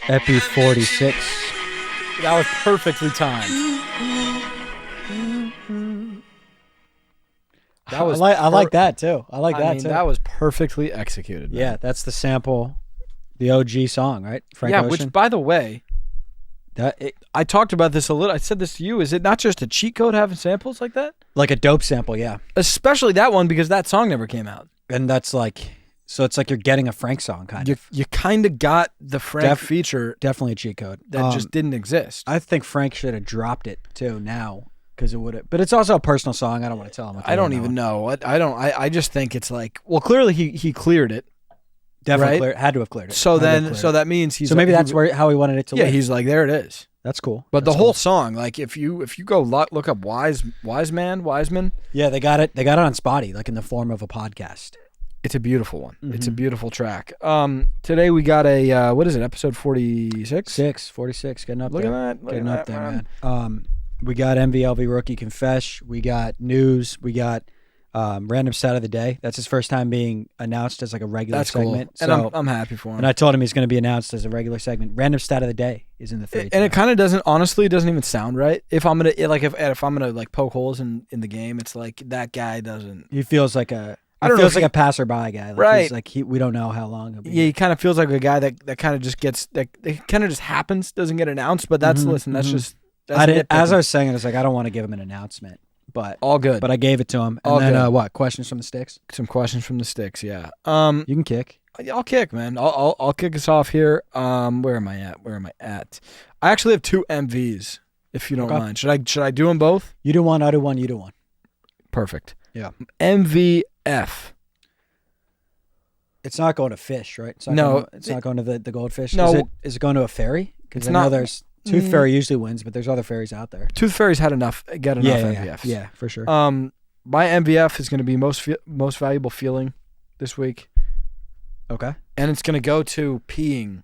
Epi 46. That was perfectly timed. That was I like that too. I like that too. That was perfectly executed. Man. Yeah, that's the sample, the OG song, right? Frank yeah, Ocean. which by the way, I talked about this a little. I said this to you. Is it not just a cheat code having samples like that? Like a dope sample, yeah. Especially that one because that song never came out. And that's like, so it's like you're getting a Frank song kind of. You kind of got the Frank feature. Definitely a cheat code. That just didn't exist. I think Frank should have dropped it too now. Because it would have, but it's also a personal song. I don't want to tell him. I don't even know. I just think it's like, well, clearly he cleared it. Definitely right? had to have cleared it. So that means he's. So maybe that's how he wanted it to. Yeah, live. he's like, there it is. That's cool. But the whole song, like, if you go look up Wiseman. Yeah, they got it. They got it on Spotify, like in the form of a podcast. It's a beautiful one. Mm-hmm. It's a beautiful track. Today we got a what is it? Episode 46. 46. Getting up Look there. at that. Getting up there, man. We got MVLV Rookie Confesh. We got news. We got Random Stat of the Day. That's his first time being announced as like a regular segment. Cool. And I'm happy for him. And I told him he's going to be announced as a regular segment. Random Stat of the Day is in the 3. And it kind of doesn't even sound right. If I'm gonna if I'm gonna like poke holes in the game, it's like that guy doesn't. He feels like a. He feels like a passerby guy. Like right. He's like we don't know how long he'll be. Yeah, he kind of feels like a guy that kind of just gets that. It kind of just happens, doesn't get announced. But that's that's just. As I was saying it, it's like I don't want to give him an announcement, but all good. But I gave it to him. And all then good. What? Questions from the sticks? Some questions from the sticks. Yeah. You can kick. I'll kick, man. I'll kick us off here. Where am I at? I actually have 2 MVs, if you don't mind. Should I do them both? You do one. I do one. You do one. Perfect. Yeah. MVF. It's not going to fish, right? It's not going to the goldfish. No. Is it going to a ferry? Because I know not. There's Tooth Fairy usually wins, but there's other ferries out there. Tooth Fairy's got enough MVFs. Yeah, for sure. My MVF is going to be most valuable feeling this week. Okay. And it's going to go to peeing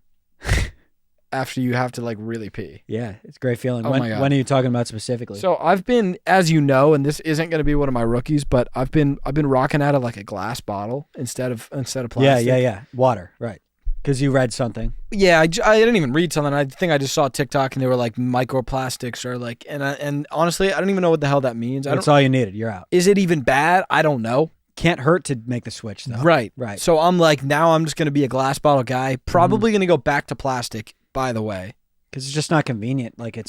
after you have to like really pee. Yeah, it's a great feling. Oh my God. When are you talking about specifically? So I've been, as you know, and this isn't going to be one of my rookies, but I've been rocking out of like a glass bottle instead of plastic. Yeah. Water, right. Because you read something. Yeah, I didn't even read something. I think I just saw TikTok and they were like microplastics or like, and honestly, I don't even know what the hell that means. That's all you needed. You're out. Is it even bad? I don't know. Can't hurt to make the switch though. Right. So I'm like, now I'm just going to be a glass bottle guy. Probably going to go back to plastic, by the way. Because it's just not convenient. Like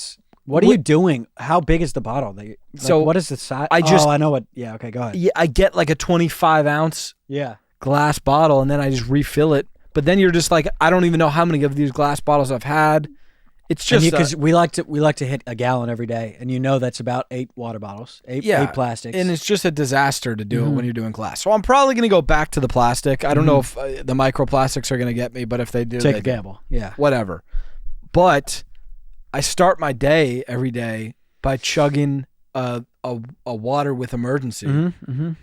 what are you doing? How big is the bottle? What is the size? I know what. Yeah. Okay. Go ahead. Yeah, I get like a 25 ounce. Yeah. Glass bottle, and then I just refill it. But then you're just like, I don't even know how many of these glass bottles I've had. It's just because we like to hit a gallon every day, and that's about 8 water bottles, 8 plastics, and it's just a disaster to do it when you're doing glass. So I'm probably gonna go back to the plastic. I don't know if the microplastics are gonna get me, but if they do, take a gamble. Yeah, whatever. But I start my day every day by chugging a water with emergency.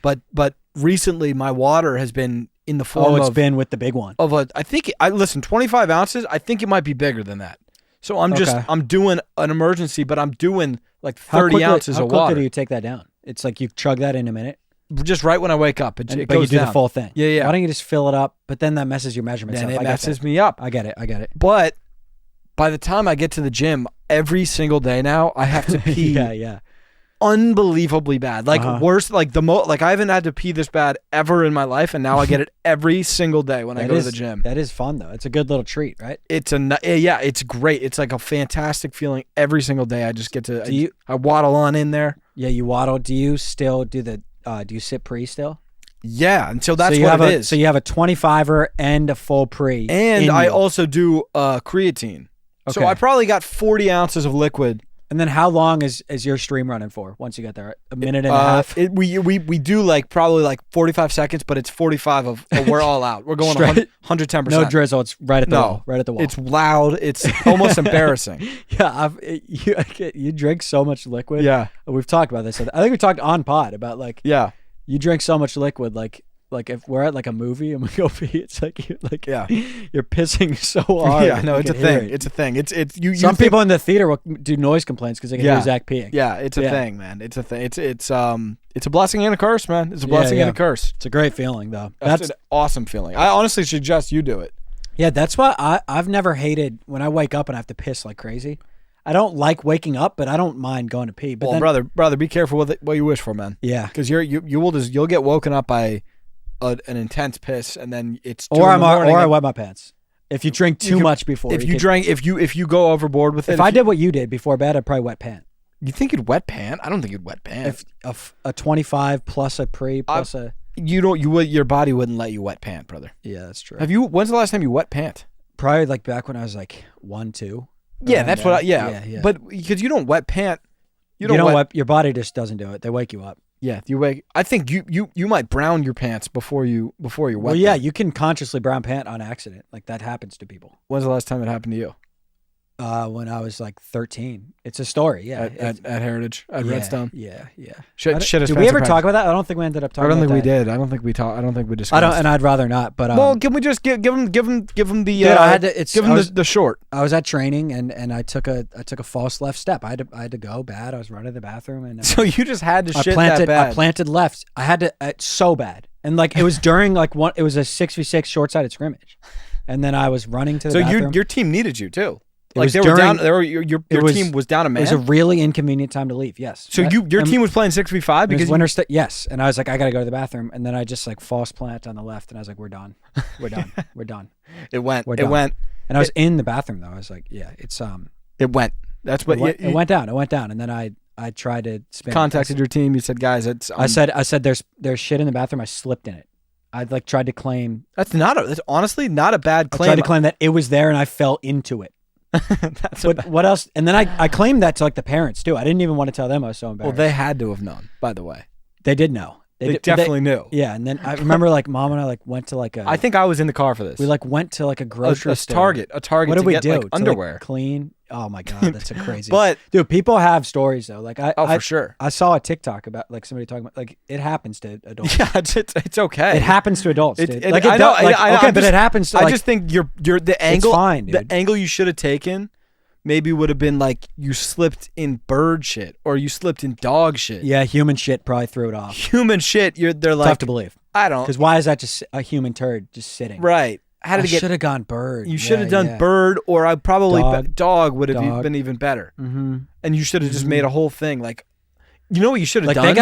But recently my water has been in the form it's been with the big one. I think 25 ounces. I think it might be bigger than that. So I'm doing an emergency, but I'm doing like 30 ounces of water. How quickly do you take that down? It's like you chug that in a minute. Just right when I wake up, it goes but you do down. the full thing. Yeah. Why don't you just fill it up? But then that messes your measurements up. It messes me up. I get it. But by the time I get to the gym, every single day now, I have to pee. Yeah. Unbelievably bad, like worse, like like I haven't had to pee this bad ever in my life, and now I get it every single day when I go to the gym. That is fun though. It's a good little treat, right? It's great. It's like a fantastic feeling every single day. I just get to. I waddle on in there. Yeah, you waddle. Do you still do the? Do you sit pre still? Yeah, until that's what it is. So you have a 25er and a full pre, and I also do creatine. Okay. So I probably got 40 ounces of liquid. And then how long is your stream running for once you get there? A minute and a half? We do like probably like 45 seconds, but it's 45 of we're all out. We're going 110%. No drizzle. It's right at the wall. Right at the wall. It's loud. It's almost embarrassing. Yeah, you drink so much liquid. Yeah. We've talked about this. I think we talked on pod about you drink so much liquid like if we're at like a movie and we go pee, it's like you're pissing so hard. Yeah, no, it's a thing. It's a thing. It's you. Some people in the theater will do noise complaints because they can hear Zach peeing. Yeah, it's a thing, man. It's a thing. It's a blessing and a curse, man. It's a blessing and a curse. It's a great feeling though. That's an awesome feeling. I honestly suggest you do it. Yeah, that's why I've never hated when I wake up and I have to piss like crazy. I don't like waking up, but I don't mind going to pee. But well, brother, be careful with what you wish for, man. Yeah, because you'll get woken up by an intense piss, and then it's or I wet my pants. If you drink too much before, if you go overboard with it. If I did what you did before bed, I'd probably wet pant. You think you'd wet pant? I don't think you'd wet pant. If a 25 plus a pre plus a your body wouldn't let you wet pant, brother. Yeah, that's true. When's the last time you wet pant? Probably like back when I was like 1, 2. Yeah, that's what. Yeah. But because you don't wet pant, you don't wet. Your body just doesn't do it. They wake you up. Yeah, you wake. I think you might brown your pants before you wet. Well, yeah, you can consciously brown pant on accident. Like that happens to people. When's the last time it happened to you? When I was like 13. It's a story, yeah. At Heritage, at Redstone. Yeah. Did we ever talk about that? I don't think we ended up talking about that. I don't think we did. I don't think we talked. I don't think we discussed. And I'd rather not. But well, can we just give them the? Dude, the short. I was at training and I took a false left step. I had to go bad. I was running to the bathroom and so you just had to shit that bad. I planted left. I had to so bad, and like it was during like one. It was a 6v6 short-sided scrimmage, and then I was running to the bathroom. So your team needed you too. Like they were down. Your team was down a man. It was a really inconvenient time to leave. Yes. So your team was playing 6v5 because winter. Yes, and I was like, I gotta go to the bathroom, and then I just like false plant on the left, and I was like, we're done. We're done. It went. And I was in the bathroom though. I was like, yeah, it's It went. That's what it went down. It went down, and then I tried to spin. Contacted your team. You said, guys, it's. I said there's shit in the bathroom. I slipped in it. I like tried to claim. That's honestly not a bad claim. I tried to claim that it was there, and I fell into it. What else? And then I claimed that to like the parents too. I didn't even want to tell them I was so embarrassed. Well, they had to have known, by the way. They did know. They definitely knew. Yeah, and then I remember like mom and I like went to like a. I think I was in the car for this. We like went to like a grocery store. A Target. What did we do? Like, underwear, like, clean. Oh my god, that's a crazy. But dude, people have stories though. Like for sure. I saw a TikTok about like somebody talking about like it happens to adults. Yeah, it's okay. It happens to adults. Dude. But it happens. To, I just think you're the angle. It's fine, dude. The angle you should have taken. Maybe would have been like you slipped in bird shit or you slipped in dog shit. Yeah, human shit probably threw it off. Human shit, they're like tough to believe. I don't because why is that just a human turd just sitting? Right. I should have gone bird. You should have done bird, or I probably dog would have been even better. Mm-hmm. And you should have just made a whole thing like. You know what you should have done? They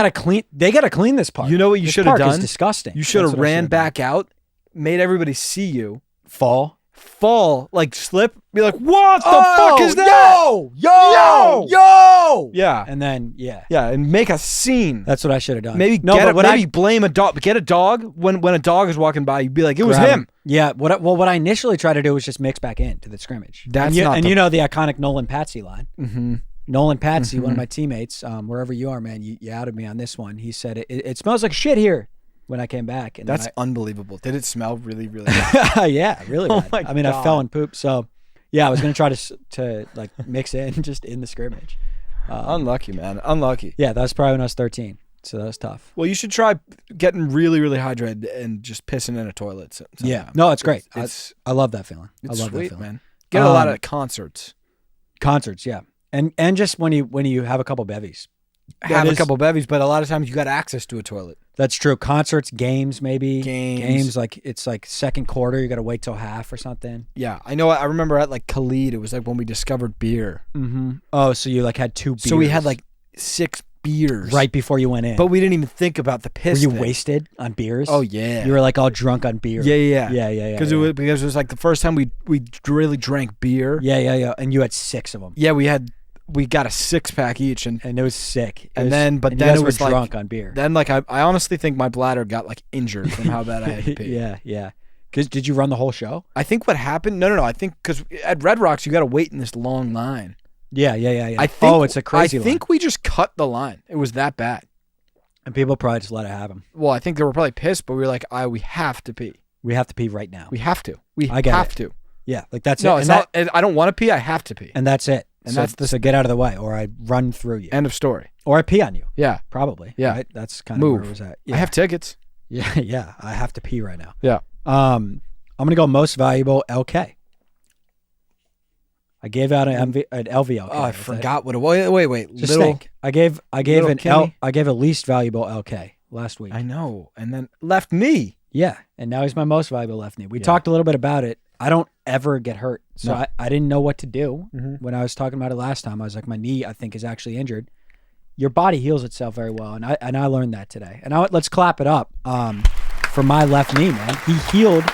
gotta clean this part. You know what you should have done? It's disgusting. You should have ran back out, made everybody see you, fall, like slip, be like, what the fuck is that? Yo! Yeah. And then, and make a scene. That's what I should have done. Maybe blame a dog. Get a dog, when a dog is walking by, you'd be like, it was him. Yeah, what I initially tried to do was just mix back into the scrimmage. You know the iconic Nolan Patsy line. Mm-hmm. Nolan Patsy, one of my teammates, wherever you are, man, you outed me on this one. He said, it smells like shit here. When I came back, and that's unbelievable. Did it smell really, really bad? Yeah, really bad. I mean, I fell and pooped. So, yeah, I was gonna try to like mix in just in the scrimmage. Unlucky, man. Unlucky. Yeah, that was probably when I was 13. So that was tough. Well, you should try getting really, really hydrated and just pissing in a toilet. Sometime. Yeah, no, it's great. I love that feeling. It's I love sweet, that feeling, man. Get a lot of concerts. Concerts, yeah, and just when you have a couple bevies. Have a couple bevies, but a lot of times you got access to a toilet. That's true. Concerts, games, maybe. Games like it's like second quarter. You got to wait till half or something. Yeah, I know. I remember at like Khalid, it was like when we discovered beer. Mm-hmm. Oh, so you like had 2 beers. So we had like 6 beers right before you went in. But we didn't even think about the piss. Were you wasted on beers? Oh yeah. You were like all drunk on beer. Yeah. Because it was like the first time we really drank beer. Yeah. And you had 6 of them. Yeah, we got a 6-pack each, and it was sick. Then it was like drunk on beer. Then like I honestly think my bladder got like injured from how bad I had to pee. Yeah. Because did you run the whole show? I think what happened. No. I think because at Red Rocks you got to wait in this long line. Yeah. It's a crazy line. I think we just cut the line. It was that bad. And people probably just let it happen. Well, I think they were probably pissed, but we were like, we have to pee. We have to pee right now. We have to. To. Yeah, like that's no, it. It's not. I don't want to pee. I have to pee. And that's it. And so get out of the way, or I run through you. End of story. Or I pee on you. Yeah. Probably. Yeah. Right? That's kind of where it was at. Yeah. I have tickets. Yeah. I have to pee right now. Yeah. I'm going to go most valuable LK. I gave out an LV LK. Oh, I forgot what it was. Wait. Just think. I gave a least valuable LK last week. I know. And then left knee. Yeah. And now he's my most valuable left knee. We talked a little bit about it. I don't ever get hurt. So No. I didn't know what to do when I was talking about it last time. I was like, my knee, I think, is actually injured. Your body heals itself very well, and I learned that today. And let's clap it up for my left knee, man. He healed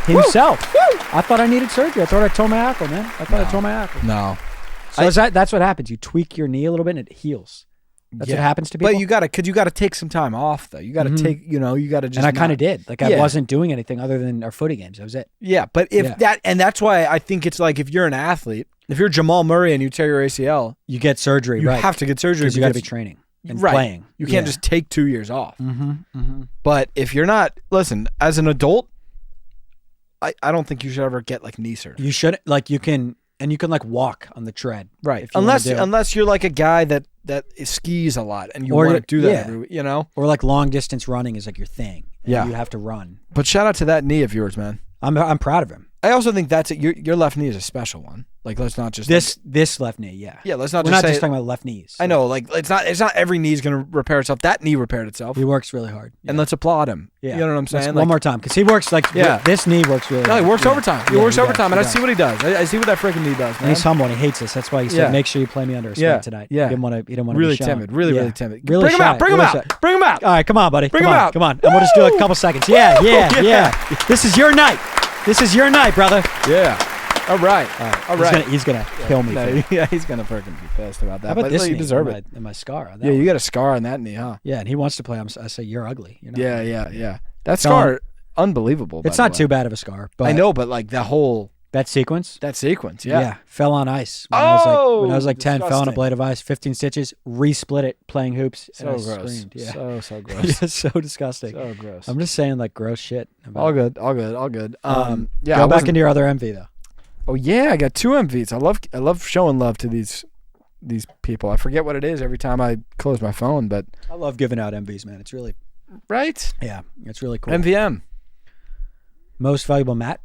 himself. Woo! I thought I needed surgery. I thought I tore my ankle, man. I tore my ankle. No. So that's what happens. You tweak your knee a little bit, and it heals. That's what happens to people. But you gotta take some time off though. You gotta take, you gotta just. And I kind of did. Like I wasn't doing anything other than our footy games. That was it. Yeah, but that's why I think it's like if you're an athlete, if you're Jamal Murray and you tear your ACL, you get surgery. You right. have to get surgery because you got to be training and playing. You can't just take 2 years off. But if you're not, listen, as an adult, I don't think you should ever get like knee surgery. You should you can like walk on the tread, right? Unless you're like a guy that skis a lot and you want to do that every, or like long distance running is like your thing. Yeah, you have to run. But shout out to that knee of yours, man. I'm proud of him. I also think that's it. Your left knee is a special one. Like let's not just this left knee, yeah. Yeah, let's not. We're just not just talking about left knees. I know, like it's not every knee's gonna repair itself. That knee repaired itself. He works really hard, and let's applaud him. Yeah, you know what I'm saying? One more time, because he works this knee works really. No, hard. He works overtime. He works overtime, and I see what he does. I see what that freaking knee does. Man. And he's humble. And he hates us. That's why he said, "Make sure you play me under a spot tonight." Yeah, he didn't want to. Really be timid. Really timid. Really bring him out. Bring him out. Bring him out. All right, come on, buddy. Bring him out. Come on. And we'll just do like a couple seconds. Yeah. This is your night. This is your night, brother. Yeah. All right. He's gonna kill me. Yeah, he's gonna freaking be pissed about that. How about this knee? You deserve it. And my scar. Yeah, you got a scar on that knee, huh? Yeah, and he wants to play. I say you're ugly. Yeah. That scar, unbelievable. It's not too bad of a scar. But I know, but like that sequence. Yeah. Fell on ice. When I was like 10, fell on a blade of ice, 15 stitches, resplit it, playing hoops. So gross. Screamed. Yeah. So gross. Yeah, so disgusting. So gross. I'm just saying like gross shit. All good. Go back into your other MV though. Oh yeah, I got 2 MVs. I love showing love to these people. I forget what it is every time I close my phone, but I love giving out MVs, man. It's really right. Yeah, it's really cool. MVM. Most valuable Matt?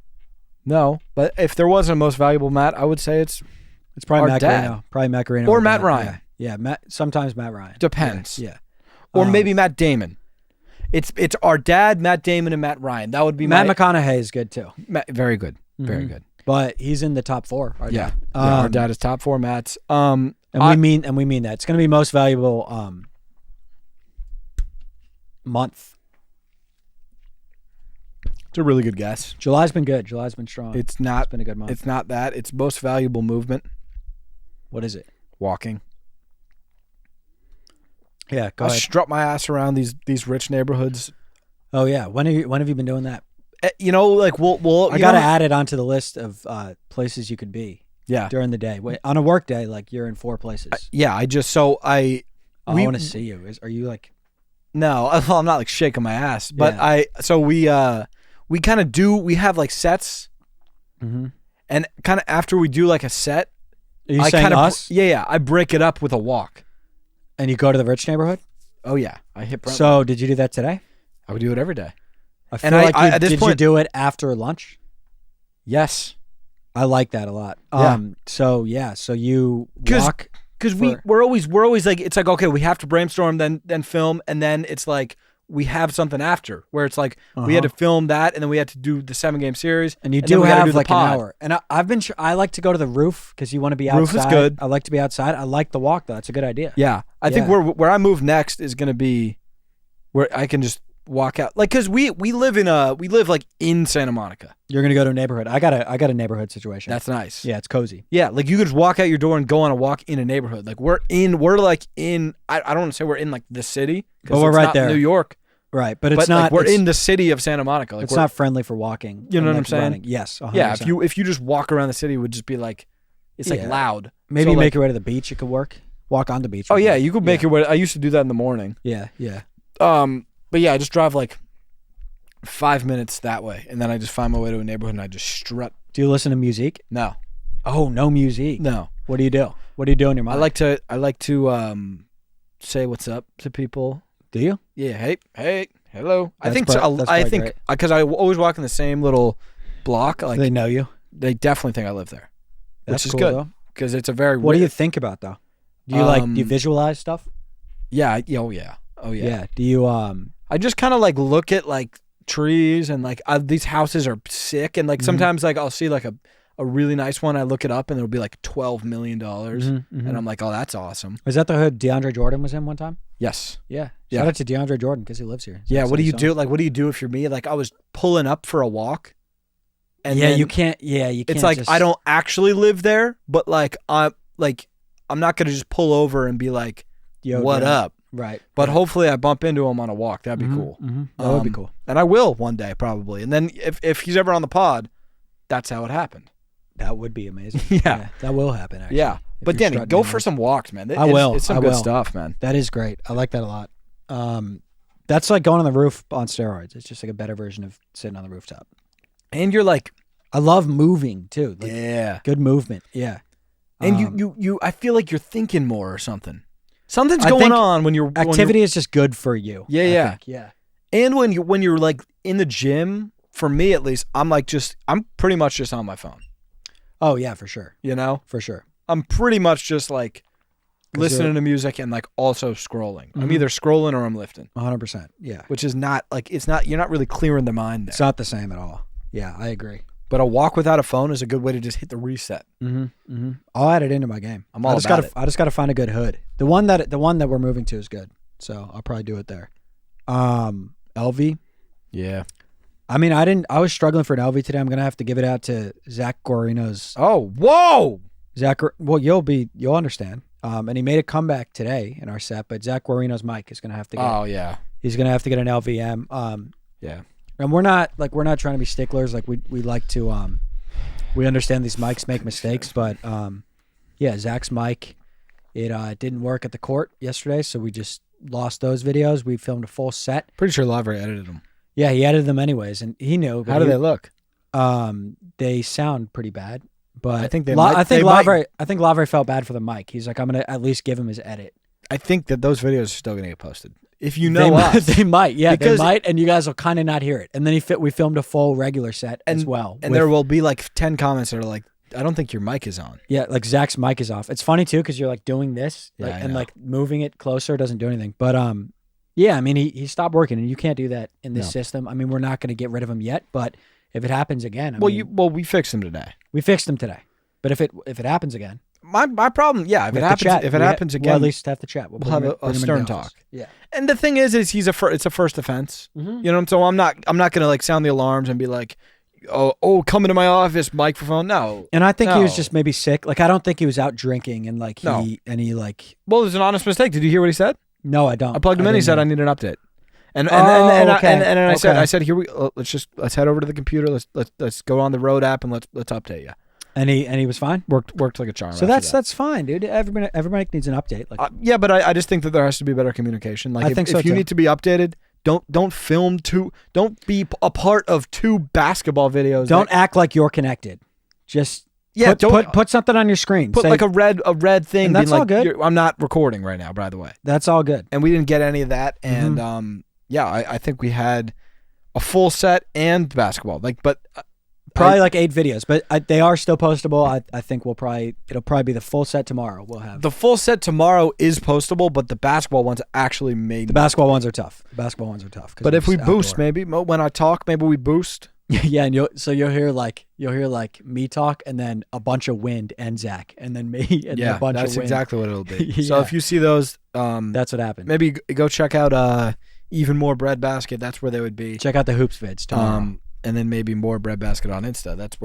No, but if there wasn't a most valuable Matt, I would say it's probably Matt Carino. Probably Matt Carino or Matt Ryan. Yeah, Sometimes Matt Ryan. Depends. Yeah. Or maybe Matt Damon. It's our dad, Matt Damon, and Matt Ryan. That would be Matt McConaughey is good too. Very good. Very good. But he's in the top 4. Our dad is top 4 Matts. And we mean that. It's going to be most valuable month. It's a really good guess. July's been good. July's been strong. It's been a good month. It's not that. It's most valuable movement. What is it? Walking. Yeah, go ahead. Strut my ass around these rich neighborhoods. Oh yeah. When have you been doing that? Like we'll I gotta add it onto the list of places you could be. Yeah. During the day, on a work day, like you're in 4 places. I want to see you. Are you like? No, I'm not like shaking my ass, but we kind of do. We have like sets, and kind of after we do like a set, are you saying us? I break it up with a walk, and you go to the rich neighborhood. Oh yeah, I hit. Brentwood. So did you do that today? I would do it every day. I feel like at this point, you do it after lunch? Yes. I like that a lot. So you walk because we're always like it's like okay, we have to brainstorm, then film, and then it's like we have something after where it's like we had to film that, and then we had to do the 7-game series, and you do have like an hour. And I like to go to the roof because you want to be outside. Roof is good. I like to be outside. I like the walk though. It's a good idea. Yeah, I think where I move next is going to be where I can just walk out, like because we live like in Santa Monica. You're gonna go to a neighborhood. I got a neighborhood situation. That's nice. Yeah, it's cozy. Yeah, like you could just walk out your door and go on a walk in a neighborhood. Like we're like in. I don't want to say we're in like the city, but we're right there, New York. Right, but it's not. Like we're in the city of Santa Monica. Like it's not friendly for walking. You know what I'm saying? Running. Yes. 100%. Yeah. If you just walk around the city, it would just be like it's like loud. Maybe so make your way to the beach. It could work. Walk on the beach. Oh yeah, you could make your way. I used to do that in the morning. Yeah. But yeah, I just drive like 5 minutes that way, and then I just find my way to a neighborhood and I just strut. Do you listen to music? No. Oh, no music. No. What do you do? What do you do in your mind? I like to say what's up to people. Do you? Yeah. Hey, hello. I think because I always walk in the same little block. Like they know you. They definitely think I live there, That's which is cool, good because it's a very. What do you think about though? Do you do you visualize stuff? Yeah. Oh yeah. Yeah. Do you I just kind of like look at like trees and like these houses are sick. And like sometimes like I'll see like a really nice one. I look it up and it'll be like $12 million. And I'm like, oh, that's awesome. Was that the hood DeAndre Jordan was in one time? Yes. Yeah. Shout out to DeAndre Jordan because he lives here. So yeah. What do you do? Like, what do you do if you're me? Like I was pulling up for a walk. And you can't. Yeah, you can't. It's like I don't actually live there, but like I'm not gonna just pull over and be like, "Yo, what up?" Right. But hopefully, I bump into him on a walk. That'd be cool. That would be cool. And I will one day probably. And then if he's ever on the pod, that's how it happened. That would be amazing. Yeah, that will happen. Actually. Yeah, but Danny, go for some walks, man. I will. It's some good stuff, man. That is great. I like that a lot. That's like going on the roof on steroids. It's just like a better version of sitting on the rooftop. And you're like, I love moving too. Like, yeah, good movement. Yeah, and you. I feel like you're thinking more or something. Something's going on when you're activity is just good for you. Yeah, yeah. And when you're like in the gym, for me at least, I'm pretty much just on my phone. Oh yeah, for sure. You know, for sure. I'm pretty much just like listening to music and like also scrolling. I'm either scrolling or I'm lifting. 100%. Yeah. Which is not like you're not really clearing the mind there. It's not the same at all. Yeah, I agree. But a walk without a phone is a good way to just hit the reset. I'll add it into my game. I just gotta find a good hood. The one that we're moving to is good, so I'll probably do it there. LV. Yeah. I mean, I was struggling for an LV today. I'm gonna have to give it out to Zach Guarino's. Oh, whoa! Well, you'll understand. And he made a comeback today in our set, but Zach Guarino's mic is gonna have to get. Oh yeah. He's gonna have to get an LVM. Yeah. And we're not trying to be sticklers. Like we like to we understand these mics make mistakes, but yeah, Zach's mic, it didn't work at the court yesterday, so we just lost those videos. We filmed a full set. Pretty sure Lavre edited them. Yeah, he edited them anyways, and he knew. How do they look? They sound pretty bad, but I think I think Lavre felt bad for the mic. He's like, I'm gonna at least give him his edit. I think that those videos are still gonna get posted. If you know us. They might, yeah, they might, and you guys will kind of not hear it. And then we filmed a full regular set as well. And there will be like 10 comments that are like, I don't think your mic is on. Yeah, like Zach's mic is off. It's funny too because you're like doing this and like moving it closer doesn't do anything. But yeah, I mean he stopped working, and you can't do that in this system. I mean, we're not going to get rid of him yet, but if it happens again, we fixed him today. We fixed him today, but if it happens again. My problem, yeah. If it happens again, we'll at least have to chat. We'll have a stern talk. Yeah. And the thing is it's a first offense. You know, so I'm not gonna like sound the alarms and be like, oh, come into my office, microphone. No. And I think he was just maybe sick. Like I don't think he was out drinking and like he like. Well, it was an honest mistake. Did you hear what he said? No, I don't. I plugged him in. He said I need an update. And I said here let's head over to the computer. Let's go on the road app and let's update you. And he was fine. Worked like a charm. So that's fine, dude. Everybody needs an update. Like yeah, but I just think that there has to be better communication. Like I think so if you need to be updated, don't film don't be a part of 2 basketball videos. Don't act like you're connected. Just put something on your screen. Put like a red thing. And that's all good. I'm not recording right now, by the way. That's all good. And we didn't get any of that. And yeah, I think we had a full set and basketball. Probably like 8 videos, but they are still postable. I think it'll probably be the full set tomorrow. We'll have the full set tomorrow is postable, but the basketball ones actually made. The basketball ones are tough. But if we boost, maybe when I talk, maybe we boost. Yeah, and you'll hear like me talk, and then a bunch of wind and Zach, and then me and a bunch of wind. That's exactly what it'll be. So if you see those, that's what happened. Maybe go check out Even More Breadbasket. That's where they would be. Check out the hoops vids tomorrow. And then maybe More Breadbasket on Insta. That's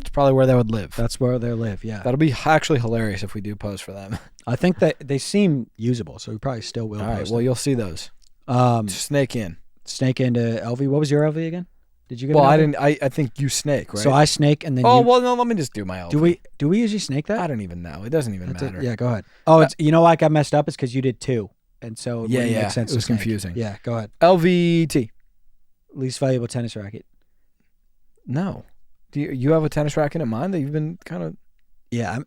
probably where they would live. That's where they live. Yeah. That'll be actually hilarious if we do post for them. I think that they seem usable, so we probably still will. All right. Well, you'll see those. Snake into LV. What was your LV again? Did you get? Well, I didn't. I think you snake, right? So I snake, and then. Oh well, no. Let me just do my LV. Do we usually snake that? I don't even know. It doesn't even matter. Yeah, go ahead. Oh, it's why I got messed up is because you did 2, and so it wouldn't make sense. It was confusing. Yeah, go ahead. LVT. Least valuable tennis racket. No. Do you have a tennis racket in mind that you've been kind of? Yeah,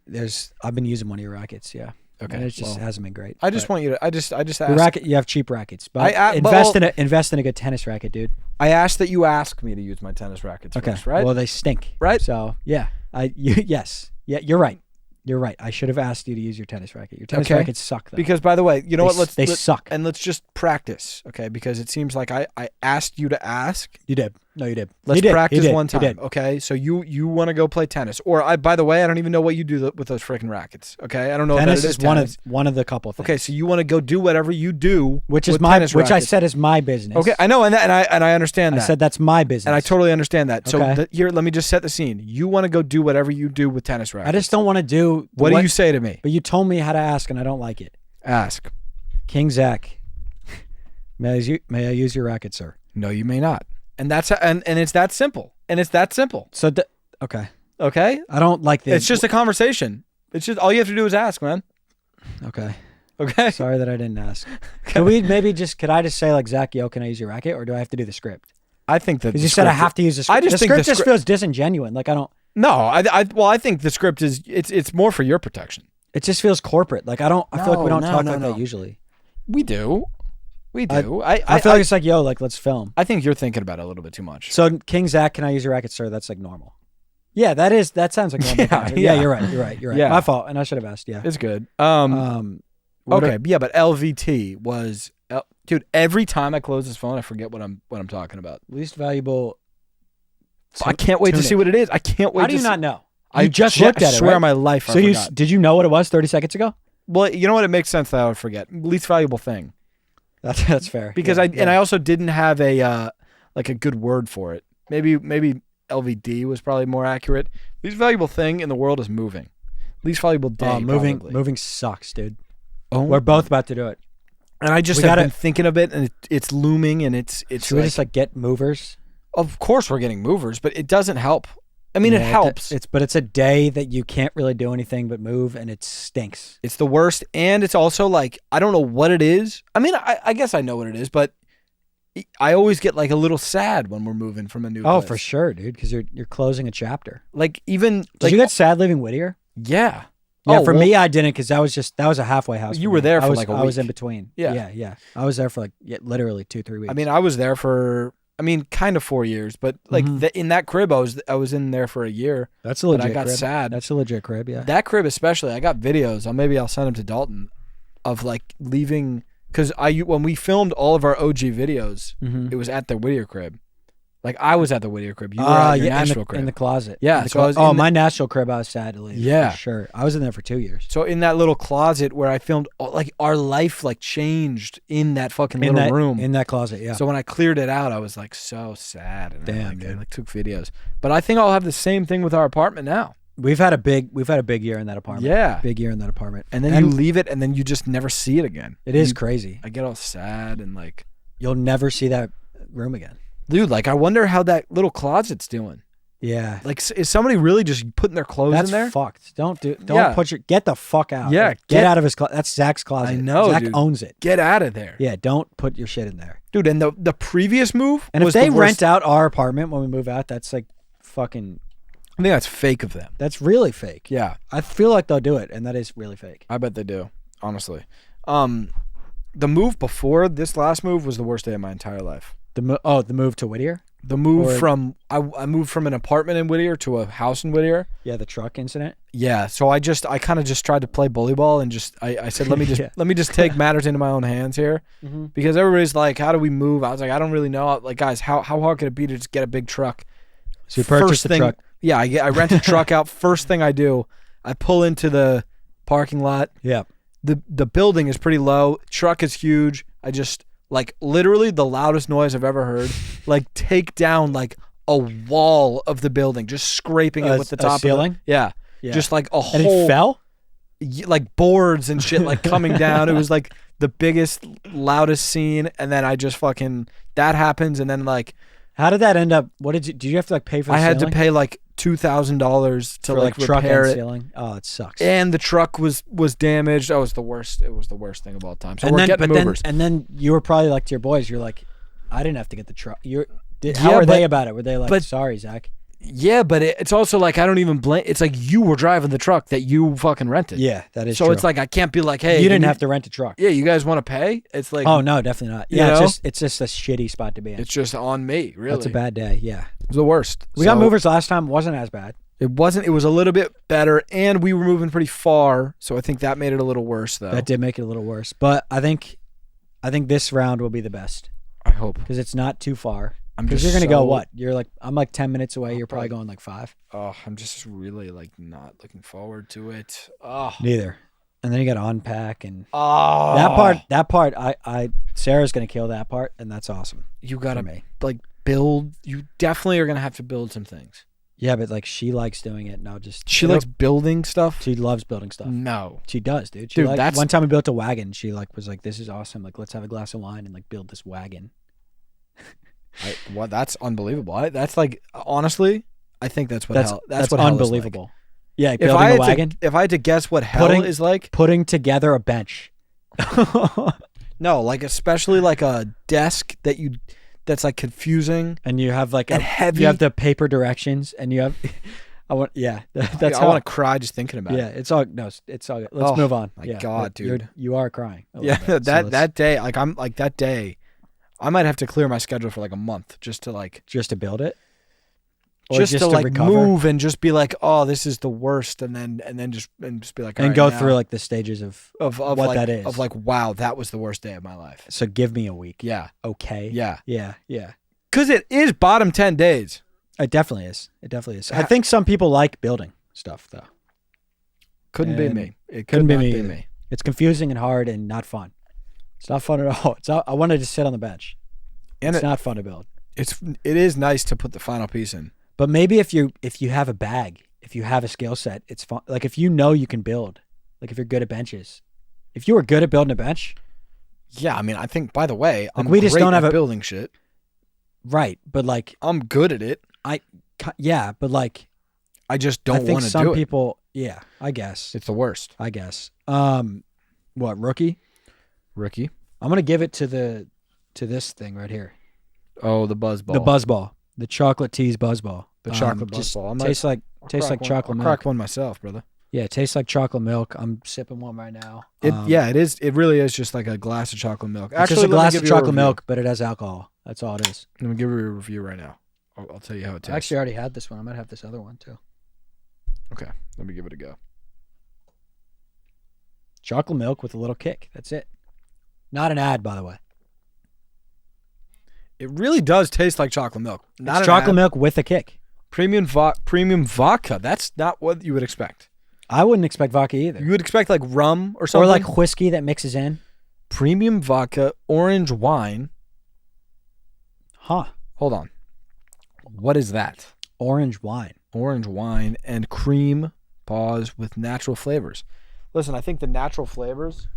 I've been using one of your rackets. Yeah. Okay. And it just hasn't been great. I just want you to. I just asked. Your racket. You have cheap rackets, but invest in a good tennis racket, dude. I asked that you ask me to use my tennis rackets. Okay. First, right? Well, they stink. Right. So yeah, yes. Yeah, you're right. You're right. I should have asked you to use your tennis racket. Your tennis rackets suck, though. Because, by the way, you know what? They suck. And let's just practice, okay? Because it seems like I asked you to ask. You did. No, you did. Let's practice one time, okay? So you want to go play tennis. Or, by the way, I don't even know what you do with those freaking rackets, okay? I don't know tennis if that is tennis. one of the couple things. Okay, so you want to go do whatever you do which I said is my business. Okay, I know, and I understand that. I said that's my business. And I totally understand that. Okay. So here, let me just set the scene. You want to go do whatever you do with tennis rackets. I just don't want to do... What do you say to me? But you told me how to ask, and I don't like it. Ask. King Zach, may I use your racket, sir? No, you may not. And that's and it's that simple. And it's that simple. So, okay. Okay? I don't like this. It's just a conversation. It's just all you have to do is ask, man. Okay. Okay. Sorry that I didn't ask. Could I just say like, Zach, yo, can I use your racket? Or do I have to do the script? I think that because you said I have to use the script. The script just feels disingenuous. Like I don't. No, I think the script is it's more for your protection. It just feels corporate. Like I feel like we don't talk like that usually. We do. I feel like it's like, yo, like let's film. I think you're thinking about it a little bit too much. So King Zach, can I use your racket, sir? That's like normal. Yeah, that sounds like normal. Yeah, you're right. Yeah. My fault, and I should have asked. Yeah, it's good. Okay, yeah, but LVT was, dude. Every time I close this phone, I forget what I'm talking about. Least valuable. I can't wait to see what it is. I can't wait. How do you not know? I just looked at it. I swear right? on my life. So did you know what it was 30 seconds ago? Well, you know what? It makes sense that I would forget. Least valuable thing. That's fair. Because I also didn't have a good word for it. Maybe LVD was probably more accurate. Least valuable thing in the world is moving. Least valuable day. Moving sucks, dude. Oh, we're both about to do it, and I just have been thinking of it, and it's looming, and it's. Should we just get movers? Of course, we're getting movers, but it doesn't help. I mean, it helps. But it's a day that you can't really do anything but move, and it stinks. It's the worst, and it's also like I don't know what it is. I mean, I guess I know what it is, but I always get like a little sad when we're moving from a new place. Oh, for sure, dude, because you're closing a chapter. Like even did you get sad leaving Whittier? Yeah. Yeah, me, I didn't because that was a halfway house. You were there for like a week. I was in between. Yeah. I was there for like literally 2-3 weeks. I mean, I was there for kind of 4 years, but like in that crib, I was in there for a year. That's a legit crib. I got sad. That's a legit crib, yeah. That crib especially, I got videos. Maybe I'll send them to Dalton of like leaving because when we filmed all of our OG videos, it was at the Whittier crib. Like I was at the Whittier crib. You were at your Nashville crib. In the closet. Yeah. My Nashville crib, I was sad to leave. Yeah. For sure. I was in there for 2 years. So in that little closet where I filmed, like our life like changed in that fucking little room. In that closet, yeah. So when I cleared it out, I was like so sad. And damn, I took videos. But I think I'll have the same thing with our apartment now. We've had a big year in that apartment. Yeah. Big year in that apartment. And then you leave it and then you just never see it again. It is crazy. I get all sad and like. You'll never see that room again. Dude, like I wonder how that little closet's doing. Yeah. Like is somebody really just putting their clothes in there? That's fucked. Get the fuck out. Yeah. Get out of his closet. That's Zach's closet. I know, Zach dude. owns it. Get out of there. Yeah, don't put your shit in there. Dude, and the previous move and if they rent out our apartment when we move out, that's like fucking. I think that's fake of them. That's really fake. Yeah. I feel like they'll do it, and that is really fake. I bet they do, honestly. The move before this last move was the worst day of my entire life. The move to Whittier? The move I moved from an apartment in Whittier to a house in Whittier. Yeah, the truck incident. Yeah, so I kind of just tried to play bully ball and I said let me just take matters into my own hands here because everybody's like, how do we move? I was like, I don't really know. Like guys, how hard could it be to just get a big truck? So you purchased the truck. Yeah, I rent a truck out. First thing I do, I pull into the parking lot. Yeah. The building is pretty low. Truck is huge. I just like literally the loudest noise I've ever heard. Like take down like a wall of the building, just scraping it with the top ceiling. Of yeah, just like a whole. And it fell. Like boards and shit like coming down. It was like the biggest, loudest scene, and then I just fucking that happens, and then like. How did that end up? Did you have to like pay for the I had ceiling? to pay like $2,000 to like truck repair and it. Ceiling. Oh, it sucks. And the truck was damaged. That was the worst. It was the worst thing of all time. So we're getting movers. And then you were probably like to your boys, you're like, I didn't have to get the truck. How are they about it? Were they like, sorry, Zach? Yeah, but it's also like I don't even blame. It's like you were driving the truck that you fucking rented. Yeah, that is so true. It's like I can't be like, hey, you didn't have to rent a truck. Yeah, you guys want to pay? It's like, oh no, definitely not. Yeah, it's just a shitty spot to be in. It's just on me, really. That's a bad day. Yeah, it was the worst. We got movers last time. Wasn't as bad. It wasn't. It was a little bit better, and we were moving pretty far, so I think that made it a little worse, though. That did make it a little worse, but I think this round will be the best. I hope, because it's not too far. Because you're gonna go what? You're like, I'm like 10 minutes away. You're probably going like 5. Oh, I'm just really like not looking forward to it. Oh, neither. And then you got to unpack and that part. I Sarah's gonna kill that part, and that's awesome. You gotta like build. You definitely are gonna have to build some things. Yeah, but like she likes doing it, and she likes building stuff. She loves building stuff. No, she does, dude. That's one time we built a wagon. She like was like, "This is awesome. Like, let's have a glass of wine and like build this wagon." That's unbelievable. That's like honestly, I think that's what that's what unbelievable. Like. Yeah, building a wagon. If I had to guess what hell is like, putting together a bench. No, like especially like a desk that's like confusing, and you have like heavy. You have the paper directions, and you have. I want to cry just thinking about it. Yeah, it's all good. Let's move on. My God, dude, you are crying. Yeah, that day, like I'm like that day. I might have to clear my schedule for like a month just to build it, or just to like recover? Move and just be like, oh, this is the worst, and then just be like, and go through like the stages of what like, that is, of like, wow, that was the worst day of my life. So give me a week. Yeah. Okay. Yeah. Yeah. Because it is bottom 10 days. It definitely is. I think some people like building stuff though. Couldn't be me. It couldn't be me. It's confusing and hard and not fun. It's not fun at all. I wanted to sit on the bench. And it's not fun to build. It is nice to put the final piece in. But maybe if you have a bag, if you have a skill set, it's fun. Like if you know you can build, like if you're good at benches, if you were good at building a bench. Yeah, I mean, I think by the way, like we just don't have building shit. Right, but like I'm good at it. But like I just don't want to do it. I think some people, yeah, I guess it's the worst. I guess. What rookie? I'm gonna give it to this thing right here. Oh, the Buzz Ball. The Buzz Ball. The chocolate tease Buzz Ball. The chocolate Buzz Ball. Tastes like chocolate milk. I'll crack one myself, brother. Yeah, it tastes like chocolate milk. I'm sipping one right now. It is. It really is just like a glass of chocolate milk. It's just a glass of chocolate milk, but it has alcohol. That's all it is. Let me give you a review right now. I'll tell you how it tastes. I actually already had this one. I might have this other one too. Okay, let me give it a go. Chocolate milk with a little kick. That's it. Not an ad, by the way. It really does taste like chocolate milk. It's chocolate milk with a kick. Premium vodka. That's not what you would expect. I wouldn't expect vodka either. You would expect like rum or something. Or like whiskey that mixes in. Premium vodka, orange wine. Huh. Hold on. What is that? Orange wine. Orange wine and cream. Pause with natural flavors. Listen, I think the natural flavors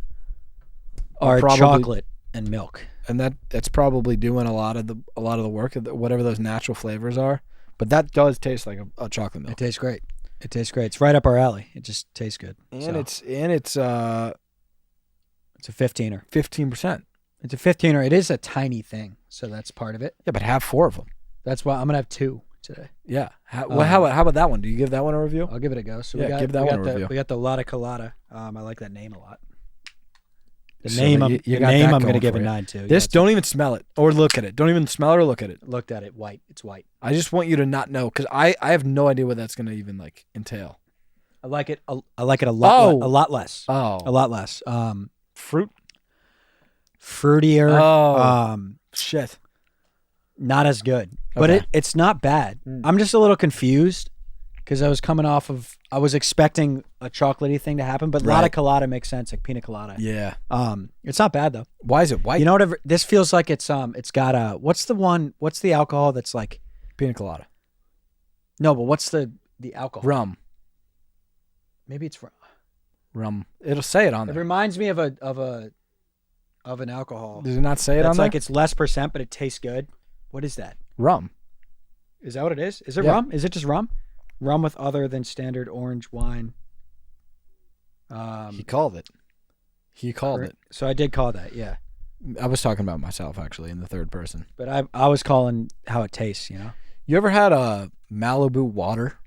are chocolate and milk, and that's probably doing a lot of the work of whatever those natural flavors are. But that does taste like a chocolate milk. It tastes great. It's right up our alley. It just tastes good. And it's a 15er. 15%. It's a 15er. It is a tiny thing, so that's part of it. Yeah, but have 4 of them. That's why I'm gonna have 2 today. Yeah. How about that one? Do you give that one a review? I'll give it a go. So give that one a review. We got the Lotta Colada. I like that name a lot. The So name you got that I'm going going to give for a you. 9 to. This, don't even smell it or look at it. Don't even smell it or look at it. Looked at it. White. It's white. I just want you to not know because I have no idea what that's going to even like entail. I like it. I like it a lot. A lot less. Oh, a lot less. Fruitier. Oh, shit. Not as good, but it's not bad. I'm just a little confused because I was expecting a chocolatey thing to happen, but Lotta Colada makes sense, like pina colada. Yeah. It's not bad though. Why is it white? You know whatever. This feels like it's got a what's the alcohol that's like pina colada? No, but what's the alcohol? Rum. Maybe it's rum. It'll say it on there. It reminds me of an alcohol. Does it not say it on there? It's like it's less percent, but it tastes good. What is that? Rum. Is that what it is? Is it rum? Is it just rum? Rum with other than standard orange wine. He called it. So I did call that, yeah. I was talking about myself actually in the third person. But I was calling how it tastes, you know. You ever had a Malibu water?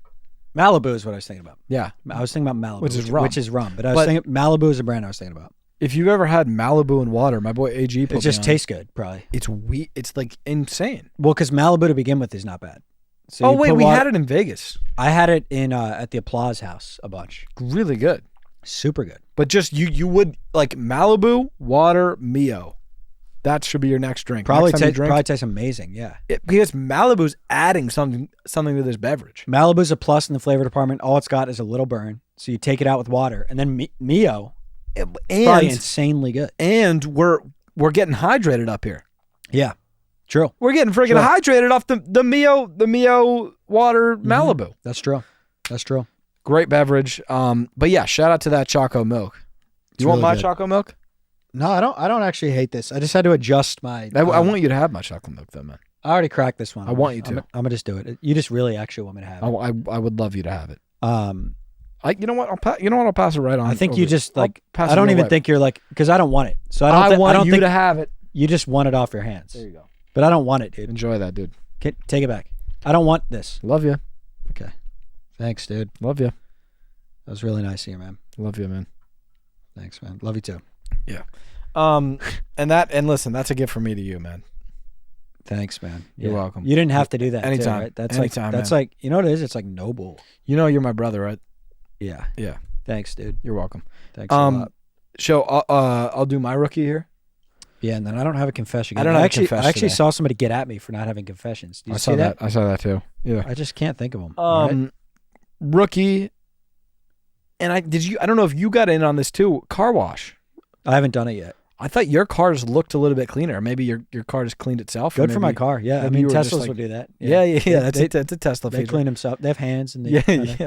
Malibu is what I was thinking about. Yeah. I was thinking about Malibu, which is rum. But I was thinking Malibu is a brand I was thinking about. If you've ever had Malibu and water, my boy AG put it just tastes good, probably. It's like insane. Well, because Malibu to begin with is not bad. So wait, we had it in Vegas. I had it in at the Applause House a bunch. Really good. Super good. But just you would like Malibu, water, Mio. That should be your next drink. Probably tastes amazing, yeah. Because Malibu's adding something to this beverage. Malibu's a plus in the flavor department. All it's got is a little burn. So you take it out with water. And then Mio, probably insanely good. And we're getting hydrated up here. Yeah, true. We're getting freaking hydrated off the Mio water Malibu. That's true. That's true. Great beverage. But yeah, shout out to that Choco Milk. Do you want my Choco Milk? No, I don't actually hate this. I just had to adjust my... I want you to have my chocolate milk though, man. I already cracked this one. I want you to. I'm going to just do it. You just really actually want me to have it. I would love you to have it. You know what? I'll pass it right on. I think you just like... I don't even think you're like... Because I don't want it. So I don't think to have it. You just want it off your hands. There you go. But I don't want it, dude. Enjoy that, dude. Take it back. I don't want this. Love you. Okay. Thanks, dude. Love you. That was really nice of you, man. Love you, man. Thanks, man. Love you too. Yeah. And listen, that's a gift from me to you, man. Thanks, man. You're welcome. You didn't have to do that. Anytime. Too, right? That's Anytime, that's man. like, you know what it is? It's like noble. You know you're my brother, right? Yeah. Yeah. Thanks, dude. You're welcome. Thanks a lot. So I'll do my rookie here. Yeah, and then I don't have a confession. I actually saw somebody get at me for not having confessions. Did you see that? I saw that too. Yeah. I just can't think of them. Right? Rookie. And I don't know if you got in on this too. Car wash. I haven't done it yet. I thought your cars looked a little bit cleaner. Maybe your car just cleaned itself. Good for my car. Yeah, I mean Teslas would do that. Yeah. That's a Tesla feature. They clean themselves. They have hands and they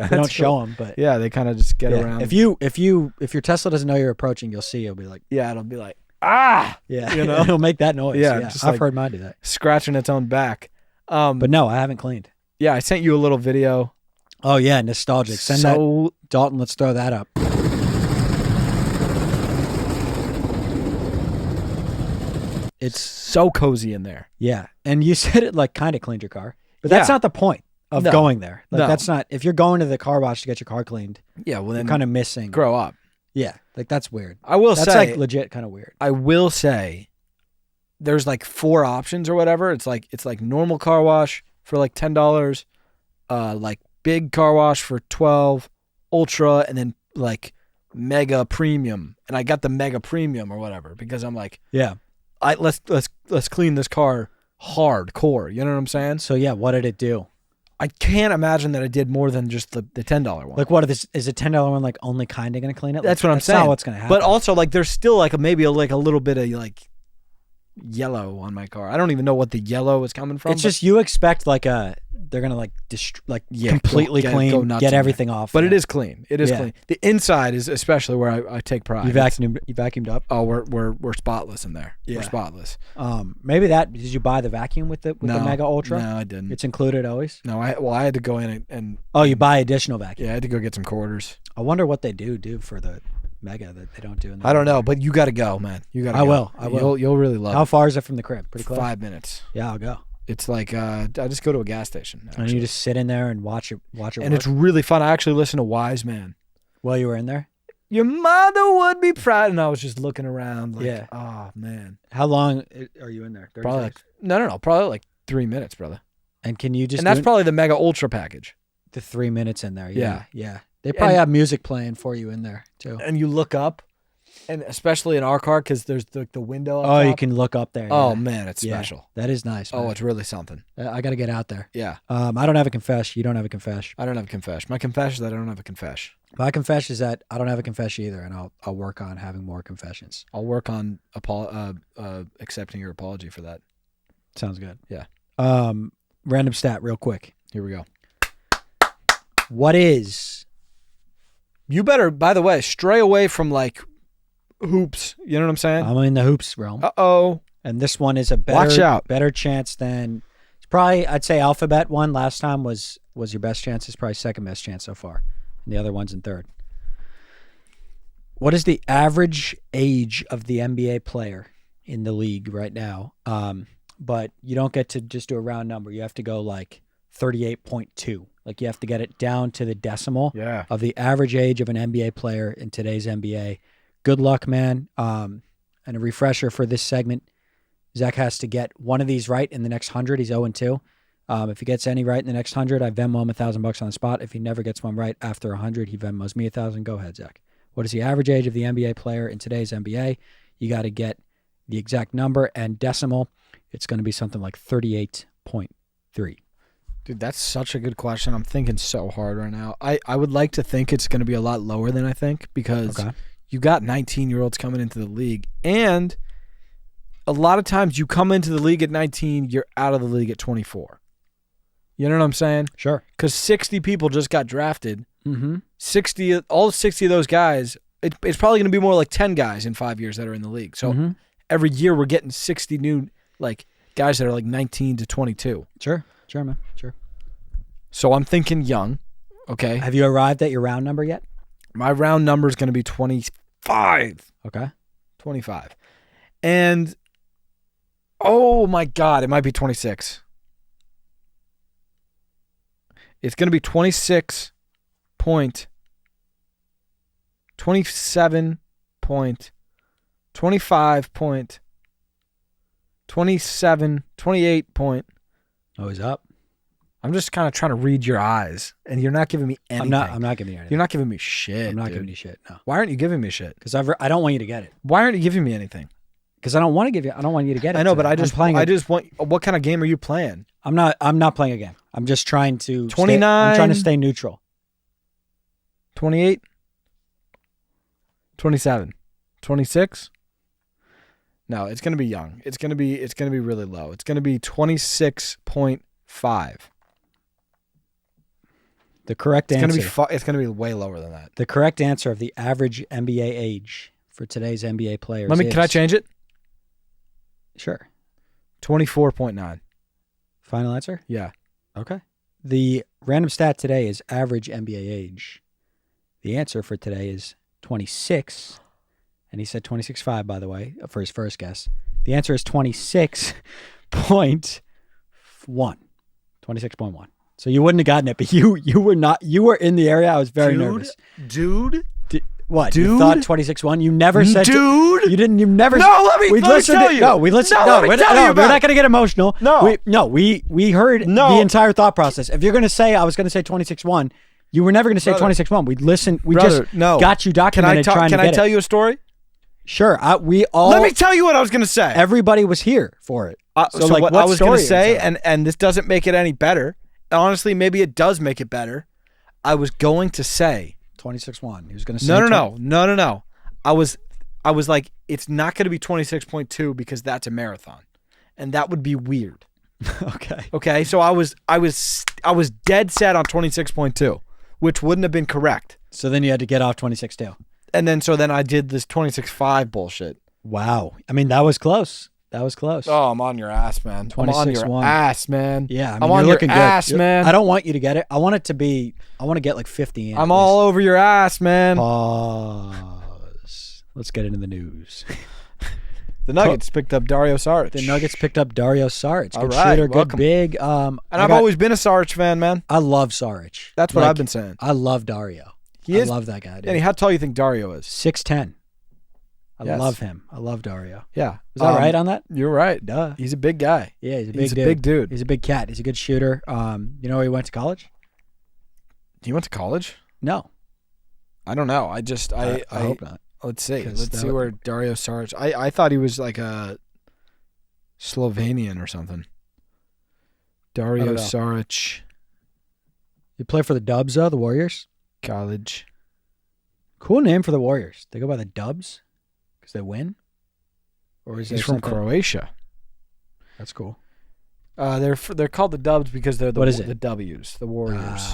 don't show them, but yeah, they kind of just get around. If your Tesla doesn't know you're approaching, you'll see. It'll be like it'll be like yeah, you know, it'll make that noise. Yeah, I've heard mine do that, scratching its own back. But no, I haven't cleaned. Yeah, I sent you a little video. Oh yeah, nostalgic. Send that, Dalton. Let's throw that up. It's so cozy in there. Yeah, and you said it like kind of cleaned your car, but that's not the point of going there. Like that's not. If you're going to the car wash to get your car cleaned, yeah, well then you're kind of missing. Grow up. Yeah, like that's weird. That's like legit kind of weird. I will say, there's like 4 options or whatever. It's like normal car wash for like $10, like big car wash for $12, ultra, and then like mega premium. And I got the mega premium or whatever because I'm like, yeah, let's clean this car hardcore. You know what I'm saying? So yeah, what did it do? I can't imagine that it did more than just the $10 one. Like what is a $10 one like only kind of going to clean it? That's what I'm saying. That's not what's going to happen. But also like there's still like maybe a little bit of like yellow on my car. I don't even know what the yellow is coming from. It's just you expect like they're gonna like completely clean, get everything off. But it is clean. It is clean. The inside is especially where I take pride. You vacuumed up. Oh, we're spotless in there. Yeah. We're spotless. Maybe did you buy the vacuum with the Mega Ultra? No, I didn't. It's included always. No, I had to go in and you buy additional vacuum. Yeah, I had to go get some quarters. I wonder what they do for the Mega that they don't do in the I don't know, but you got to go, man. You got to go. I will. You'll really love it. How far is it from the crib? Pretty close. 5 minutes. Yeah, I'll go. It's like I just go to a gas station. Actually. And you just sit in there and watch it. And work. it's really fun. I actually listen to Wise Man. While you were in there? Your mother would be proud. And I was just looking around like, oh, man. How long are you in there? 30 probably like, no. Probably like 3 minutes, brother. And can you just... And that's probably the Mega Ultra package. The 3 minutes in there. Yeah. They probably have music playing for you in there, too. And you look up, and especially in our car, because there's the window up top. you can look up there. Oh, man, it's special. That is nice, man. Oh, it's really something. I got to get out there. Yeah. I don't have a confession. You don't have a confession. I don't have a confession. My confession is that I don't have a confession. My confession is that I don't have a confession either, and I'll work on having more confessions. I'll work on accepting your apology for that. Sounds good. Yeah. Random stat real quick. Here we go. What is... You better, by the way, stray away from like hoops. You know what I'm saying? I'm in the hoops realm. Uh-oh. And this one is a better chance than... It's probably, I'd say alphabet one last time was your best chance. It's probably second best chance so far. And the other one's in third. What is the average age of the NBA player in the league right now? But you don't get to just do a round number. You have to go like 38.2. Like you have to get it down to the decimal of the average age of an NBA player in today's NBA. Good luck, man. And a refresher for this segment, Zach has to get one of these right in the next 100. He's 0-2. If he gets any right in the next 100, I Venmo him $1,000 on the spot. If he never gets one right after 100, he Venmos me 1,000. Go ahead, Zach. What is the average age of the NBA player in today's NBA? You got to get the exact number and decimal. It's going to be something like 38.3. Dude, that's such a good question. I'm thinking so hard right now. I would like to think it's going to be a lot lower than I think because you got 19-year-olds coming into the league. And a lot of times you come into the league at 19, you're out of the league at 24. You know what I'm saying? Sure. Because 60 people just got drafted. 60, all 60 of those guys, it's probably going to be more like 10 guys in 5 years that are in the league. So every year we're getting 60 new guys that are like 19 to 22. Sure, man. Sure. So I'm thinking young. Okay. Have you arrived at your round number yet? My round number is going to be 25. Okay. 25. And, oh my God, it might be 26. It's going to be 26 point, 27 point, 25 point, 27, 28 point. Oh, he's up. I'm just kind of trying to read your eyes, and you're not giving me anything. I'm not giving you anything. You're not giving me shit. I'm not dude. giving you shit. No. Why aren't you giving me shit? Because I don't want you to get it. Why aren't you giving me anything? Because I don't want you to get it. I know, but I just want. What kind of game are you playing? I'm not playing a game. I'm just trying to 29. I'm trying to stay neutral. 28. 27. 26. No, it's gonna be young. It's gonna be really low. It's gonna be 26.5. The correct answer. It's gonna be way lower than that. The correct answer of the average NBA age for today's NBA players. Can I change it? Sure. 24.9. Final answer? Yeah. Okay. The random stat today is average NBA age. The answer for today is 26. And he said 26.5, by the way, for his first guess. The answer is 26.1. 26.1. So you wouldn't have gotten it, but you were not. You were in the area. I was very nervous. Dude. What? Dude? You thought 26.1? You never said. Dude. You didn't. You never. No, let me tell you. No, we listened. No, we're not going to get emotional. No. We heard the entire thought process. If you're going to say, I was going to say 26.1, you were never going to say 26.1. We listened. We just got you documented trying to get it. Can I tell you a story? Sure. We all. Let me tell you what I was going to say. Everybody was here for it. So what I was going to say, and this doesn't make it any better. Honestly, maybe it does make it better. I was going to say 26.1. He was going to say no. I was like, it's not going to be 26.2 because that's a marathon, and that would be weird. Okay. So I was dead set on 26.2, which wouldn't have been correct. So then you had to get off 26.2. And then I did this 26.5 bullshit. Wow. I mean, that was close. Oh, I'm on your ass, man. I'm on your ass, man. Yeah, I'm on your ass, man. I don't want you to get it. I want to get like 50 in. I'm all over your ass, man. Pause. Let's get into the news. The Nuggets picked up Dario Šarić. Good shooter, good big. And I've always been a Saric fan, man. I love Saric. That's what I've been saying. I love Dario. I love that guy, dude. Danny, how tall do you think Dario is? 6'10". I love him. I love Dario. Yeah. Is that right on that? You're right. Duh. He's a big guy. Yeah, he's a big dude. He's a big cat. He's a good shooter. You know where he went to college? He went to college? No. I don't know. I hope not. Let's see. Let's see where Dario Šarić. I thought he was like a Slovenian or something. Dario Šarić. You play for the Dubs, though, the Warriors? College. Cool name for the Warriors. They go by the Dubs because they win? Or is He's from Croatia. That's cool. They're called the Dubs because they're the W's, the Warriors.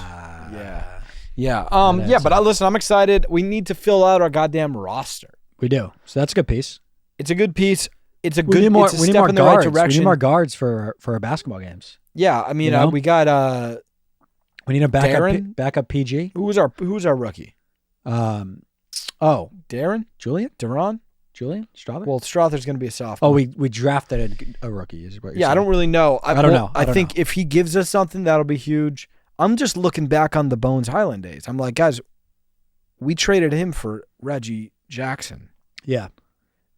Yeah. But listen, I'm excited. We need to fill out our goddamn roster. We do. So that's a good piece. It's a good piece. It's a we need more right direction. We need more guards for our basketball games. Yeah, I mean, we got we need a backup PG. Who's our rookie? Darren? Julian Strother? Well, Strother's going to be a sophomore. Oh, we drafted a rookie is what you're saying. I don't really know. I don't know. I think if he gives us something, that'll be huge. I'm just looking back on the Bones Highland days. I'm like, guys, we traded him for Reggie Jackson. Yeah.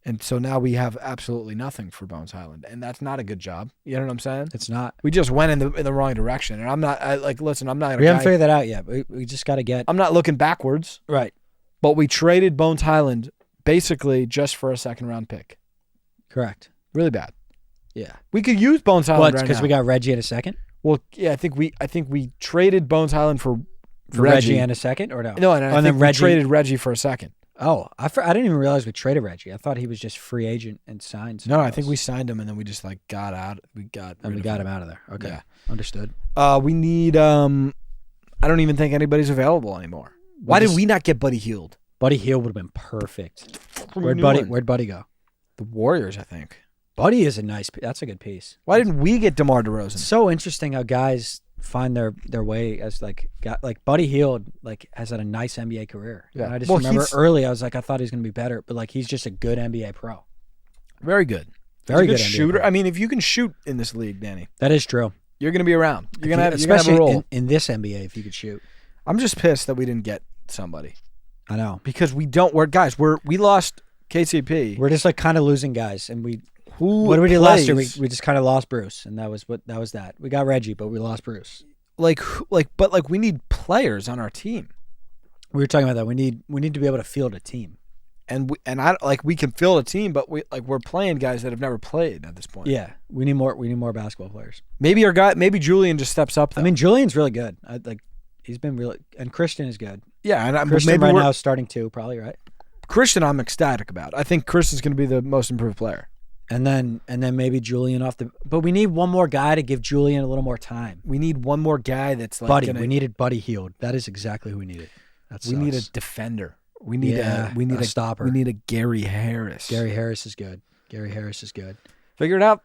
And so now we have absolutely nothing for Bones Hyland, and that's not a good job. You know what I'm saying? It's not. We just went in the wrong direction, and I'm not. Listen, I'm not. We haven't figured that out yet. We just got to get. I'm not looking backwards, right? But we traded Bones Hyland basically just for a second-round pick. Correct. Really bad. Yeah. We could use Bones Hyland right now. Because we got Reggie in a second. Well, yeah, I think we traded Bones Hyland for Reggie in a second, or no? No, and I think we traded Reggie for a second. Oh, I didn't even realize we traded Reggie. I thought he was just free agent and signed. No, I think we signed him and then we just got out. We got him out of there. Okay, yeah. Understood. We need. I don't even think anybody's available anymore. Why did we not get Buddy Hield? Buddy Hield would have been perfect. Where'd Buddy go? The Warriors, I think. Buddy is that's a good piece. Why didn't we get DeMar DeRozan? It's so interesting how guys find their way as like Buddy Hield has had a nice NBA career. Yeah. And I just remember early I was like, I thought he was going to be better, but like he's just a good NBA pro. Very good. Very good shooter. I mean, if you can shoot in this league, Danny. That is true. You're going to be around. You're going to have especially a role. In this NBA if you could shoot. I'm just pissed that we didn't get somebody. I know. Because we lost KCP. We're just like kind of losing guys, and what did we do last year? We just kind of lost Bruce, and that was that. We got Reggie, but we lost Bruce. But we need players on our team. We were talking about that. We need to be able to field a team, and we can field a team, but we're playing guys that have never played at this point. Yeah, we need more basketball players. Maybe Julian just steps up. Though. I mean, Julian's really good. He's been really, and Christian is good. Yeah, and Christian right now is starting too, probably right. Christian, I'm ecstatic about. I think Christian's going to be the most improved player. And then maybe Julian but we need one more guy to give Julian a little more time. We need one more guy that's like Buddy. We needed Buddy Hield. That is exactly who we needed. We need a defender. We need a stopper. We need a Gary Harris. Gary Harris is good. Figure it out.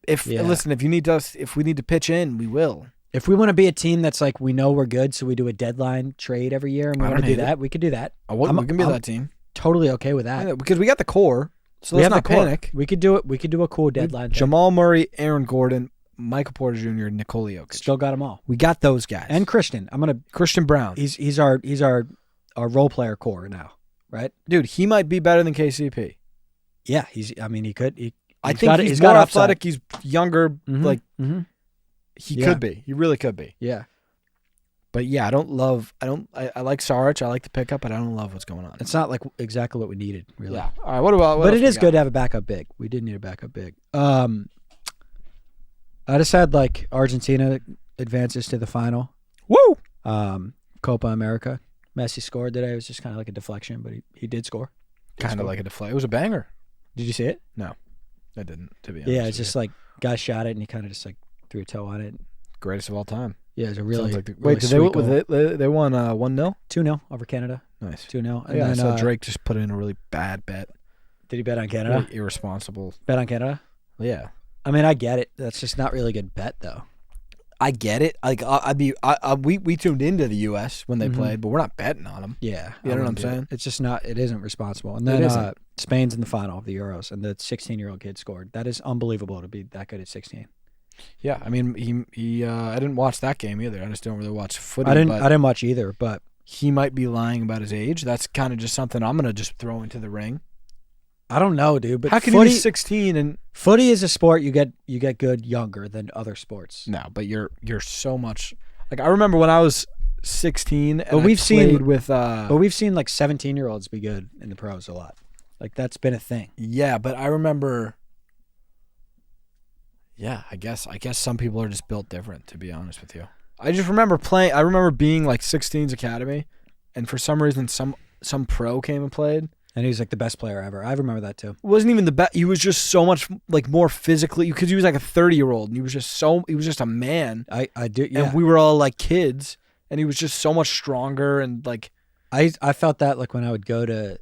Listen, if we need to pitch in, we will. If we want to be a team that's like we know we're good, so we do a deadline trade every year, and we want to do that, we could do that. We can be that team. Totally okay with that. Yeah, because we got the core. So let's not panic. We could do it. We could do a cool deadline thing. Jamal Murray, Aaron Gordon, Michael Porter Jr., Nikola Jokic. Still got them all. We got those guys. And Christian. Christian Brown. He's our role player core now, right? Dude, he might be better than KCP. Yeah, he could. I think he's more athletic. He's younger. Mm-hmm. He could be. He really could be. Yeah. But yeah, I like Saric. I like the pickup, but I don't love what's going on. It's not like exactly what we needed, really. Yeah. All right. What about? But it is good to have a backup big. We did need a backup big. I just had Argentina advances to the final. Woo! Copa America. Messi scored today. It was just kind of like a deflection, but he did score. Kind of like a deflection. It was a banger. Did you see it? No, I didn't. To be honest. Yeah, it's just guy shot it and he kind of just threw a toe on it. Greatest of all time. Yeah, it's a really, wait. Did they won 1-0? 2-0 over Canada. Nice. 2-0. And then, I saw Drake just put in a really bad bet. Did he bet on Canada? Really irresponsible. Bet on Canada? Yeah. I mean, I get it. That's just not really a good bet, though. I get it. We tuned into the U.S. when they played, but we're not betting on them. Yeah, you know what I'm saying. It's just not. It isn't responsible. And then Spain's in the final of the Euros, and the 16-year-old kid scored. That is unbelievable to be that good at 16. Yeah, I mean, he I didn't watch that game either. I just don't really watch footy. I didn't watch either, but he might be lying about his age. That's kind of just something I'm gonna just throw into the ring. I don't know, dude. But how can you be 16 and footy is a sport you get good younger than other sports. No, but you're so much I remember when I was 16 and but we've seen 17-year-olds be good in the pros a lot. That's been a thing. Yeah, but I remember. Yeah, I guess some people are just built different, to be honest with you. I just remember playing. I remember being 16's academy, and for some reason, some pro came and played. And he was the best player ever. I remember that too. It wasn't even the best. He was just so much more physically, because he was a 30-year-old, and he was just a man. I do. Yeah. And we were all kids, and he was just so much stronger and I felt that when I would go to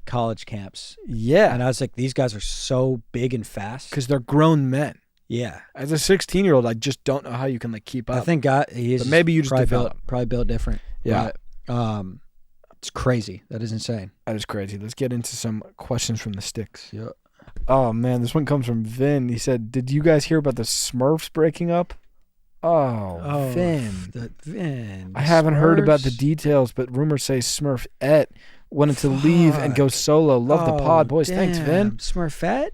college camps. Yeah. And I was these guys are so big and fast because they're grown men. Yeah. As a 16-year-old, I just don't know how you can keep up. I think he is. But maybe you just probably built different. Yeah. But, it's crazy. That is insane. That is crazy. Let's get into some questions from the sticks. Yeah. Oh man, this one comes from Vin. He said, "Did you guys hear about the Smurfs breaking up?" Vin. Vin. I haven't heard about the details, but rumors say Smurfette wanted to leave and go solo. Love the pod, boys. Damn. Thanks, Vin. Smurfette.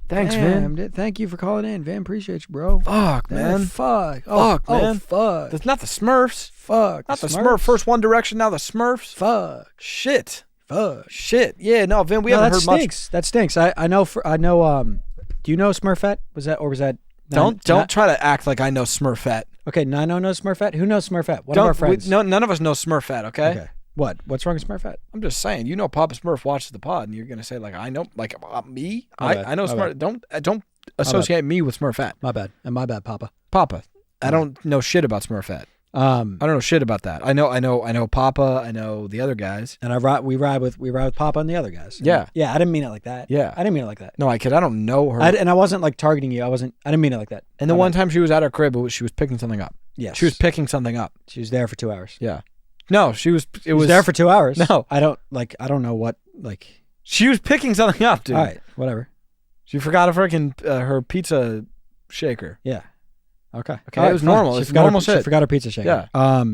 Thanks, Vin. Thank you for calling in, Vin. Appreciate you, bro. Fuck, man. Fuck. Fuck, man. Fuck. That's not the Smurfs. Fuck. Not the Smurfs. First One Direction, now the Smurfs. Fuck. Shit. Fuck. Shit. Yeah, no, Vin, we haven't heard much. That stinks. I know. Do you know Smurfette? Was that? Don't try to act like I know Smurfette. Okay, Nino knows Smurfette. Who knows Smurfette? One of our friends. None of us know Smurfette. Okay. What? What's wrong with Smurfette? I'm just saying. You know, Papa Smurf watches the pod, and you're gonna say like, I know, like me. I know Smurf. Don't associate me with Smurfette. My bad. And my bad, Papa. I don't know shit about Smurfette. I don't know shit about that. I know Papa. I know the other guys. And we ride with Papa and the other guys. Yeah. Yeah. I didn't mean it like that. Yeah. I didn't mean it like that. No, I don't know her. And I wasn't like targeting you. I didn't mean it like that. And the one time she was at our crib, she was picking something up. Yes. She was picking something up. She was there for 2 hours. Yeah. No, she was there for 2 hours. No. I don't know what, like. She was picking something up, dude. All right. Whatever. She forgot her pizza shaker. Yeah. Okay. It was normal. It's normal shit. She forgot her pizza shaker. Yeah.